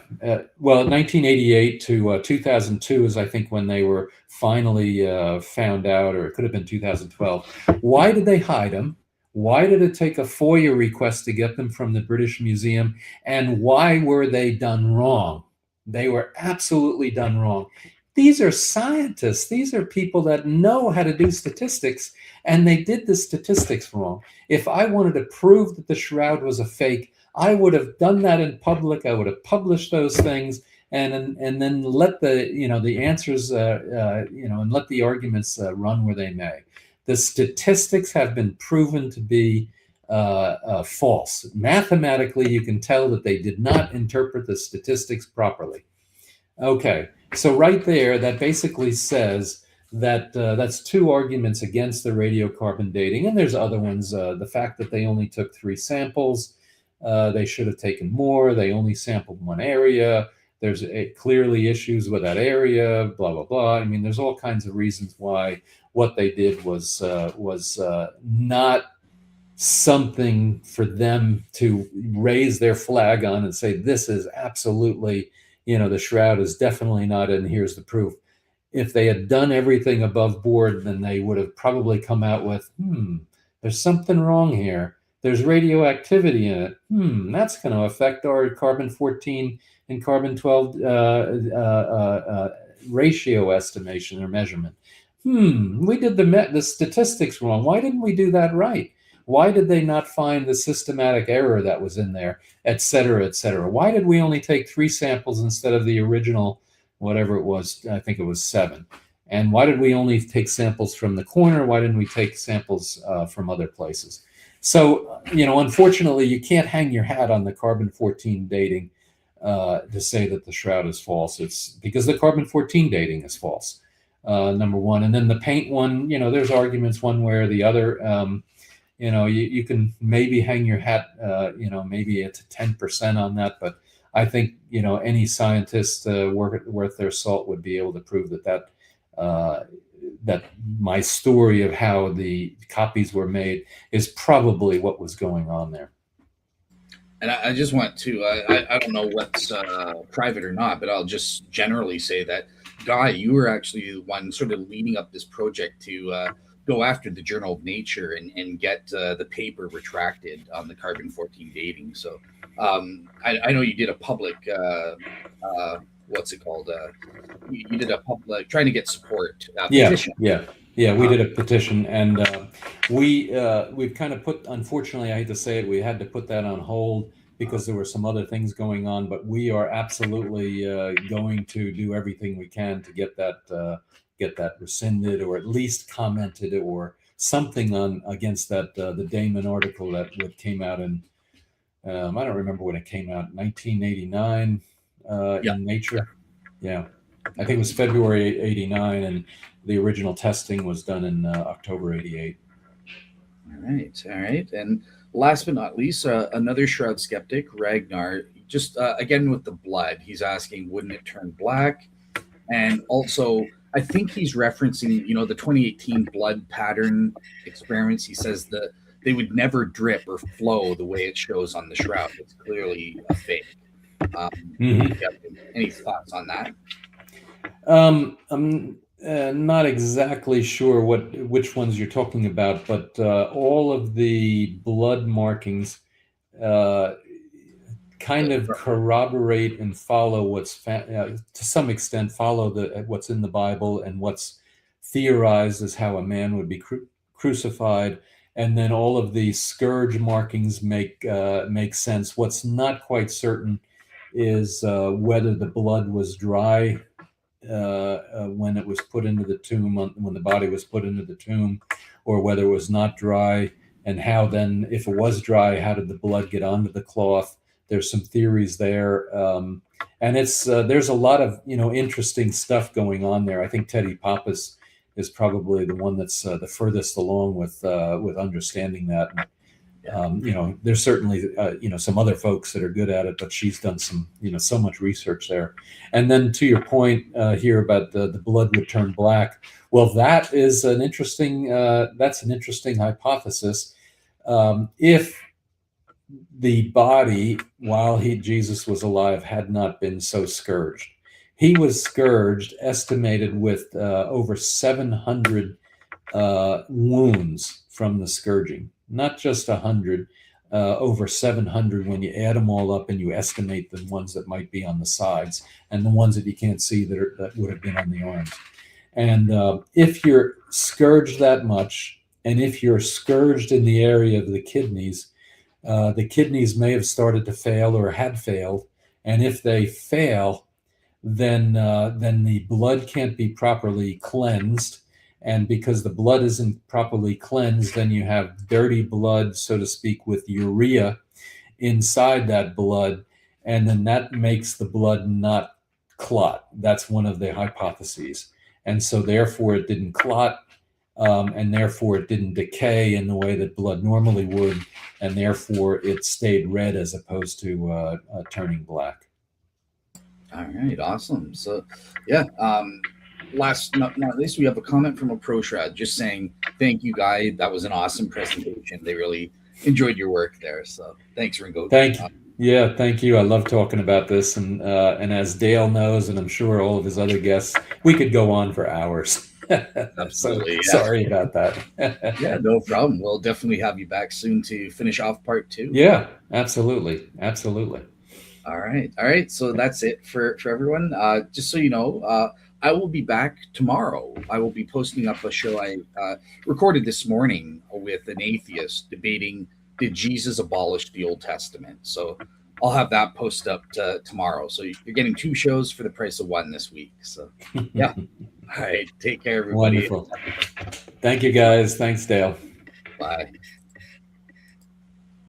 S2: 1988 to 2002 is, I think, when they were finally found out, or it could have been 2012. Why did they hide them? Why did it take a FOIA request to get them from the British Museum? And why were they done wrong? They were absolutely done wrong. These are scientists. These are people that know how to do statistics, and they did the statistics wrong. If I wanted to prove that the shroud was a fake, I would have done that in public. I would have published those things, and then let the answers and let the arguments run where they may. The statistics have been proven to be false. Mathematically, you can tell that they did not interpret the statistics properly. Okay, so right there, that basically says that that's two arguments against the radiocarbon dating, and there's other ones. The fact that they only took 3 samples, they should have taken more. They only sampled one area. There's clearly issues with that area. Blah blah blah. I mean, there's all kinds of reasons why what they did was not something for them to raise their flag on and say, this is absolutely, the shroud is definitely not, and here's the proof. If they had done everything above board, then they would have probably come out with, there's something wrong here. There's radioactivity in it. That's going to affect our carbon-14 and carbon-12 ratio estimation or measurement. We did the statistics wrong. Why didn't we do that right? Why did they not find the systematic error that was in there, et cetera, et cetera? Why did we only take 3 samples instead of the original, whatever it was, I think it was 7? And why did we only take samples from the corner? Why didn't we take samples from other places? So, unfortunately, you can't hang your hat on the carbon-14 dating to say that the shroud is false. It's because the carbon-14 dating is false, number one. And then the paint one, there's arguments one way or the other. You can maybe hang your hat, maybe it's 10% on that, but I think, any scientist worth their salt would be able to prove that my story of how the copies were made is probably what was going on there.
S1: And I just want to, I don't know what's private or not, but I'll just generally say that, Guy, you were actually the one sort of leading up this project to go after the Journal of Nature and get the paper retracted on the carbon-14 dating. So I know you did a public, what's it called? You did a public, trying to get support petition.
S2: Yeah. We did a petition, and we've kind of put, unfortunately, I hate to say it, we had to put that on hold because there were some other things going on. But we are absolutely going to do everything we can to get that rescinded, or at least commented, or something on against that the Damon article that came out in I don't remember when it came out, 1989 in Nature. Yeah, I think it was February 89, and the original testing was done in October 88.
S1: All right. And last but not least, another Shroud skeptic, Ragnar, just again with the blood, he's asking, wouldn't it turn black? And also, I think he's referencing, the 2018 blood pattern experiments. He says that they would never drip or flow the way it shows on the Shroud. It's clearly a fake. Any thoughts on that?
S2: I'm not exactly sure which ones you're talking about, but all of the blood markings kind of corroborate and follow to some extent follow what's in the Bible and what's theorized as how a man would be crucified. And then all of the scourge markings make sense. What's not quite certain is whether the blood was dry when it was put into the tomb, when the body was put into the tomb, or whether it was not dry, and how then, if it was dry, how did the blood get onto the cloth? There's some theories there, and there's a lot of interesting stuff going on there. I think Teddy Pappas is probably the one that's the furthest along with understanding that. There's certainly some other folks that are good at it, but she's done some so much research there. And then to your point here about the blood would turn black, well, that is an interesting hypothesis. If the body, while Jesus was alive, had not been so scourged. He was scourged, estimated with over 700 wounds from the scourging. Not just 100, over 700 when you add them all up and you estimate the ones that might be on the sides and the ones that you can't see that would have been on the arms. And if you're scourged that much, and if you're scourged in the area of the kidneys may have started to fail or had failed. And if they fail, then the blood can't be properly cleansed. And because the blood isn't properly cleansed, then you have dirty blood, so to speak, with urea inside that blood. And then that makes the blood not clot. That's one of the hypotheses. And so therefore it didn't clot, and therefore it didn't decay in the way that blood normally would. And therefore it stayed red as opposed to turning black.
S1: All right, awesome. So, yeah. Last not least, we have a comment from a Pro-Shroud just saying, thank you, Guy. That was an awesome presentation. They really enjoyed your work there. So thanks, Ringo.
S2: Thank you. I love talking about this. And as Dale knows, and I'm sure all of his other guests, we could go on for hours.
S1: Absolutely.
S2: So, sorry about that.
S1: Yeah, no problem. We'll definitely have you back soon to finish off part 2.
S2: Yeah, absolutely.
S1: All right. So that's it for everyone. Just so you know, I will be back tomorrow. I will be posting up a show I recorded this morning with an atheist debating, did Jesus abolish the Old Testament? So I'll have that posted up tomorrow. So you're getting 2 shows for the price of 1 this week. So yeah. All right. Take care, everybody.
S2: Wonderful. Thank you, guys. Thanks, Dale.
S1: Bye.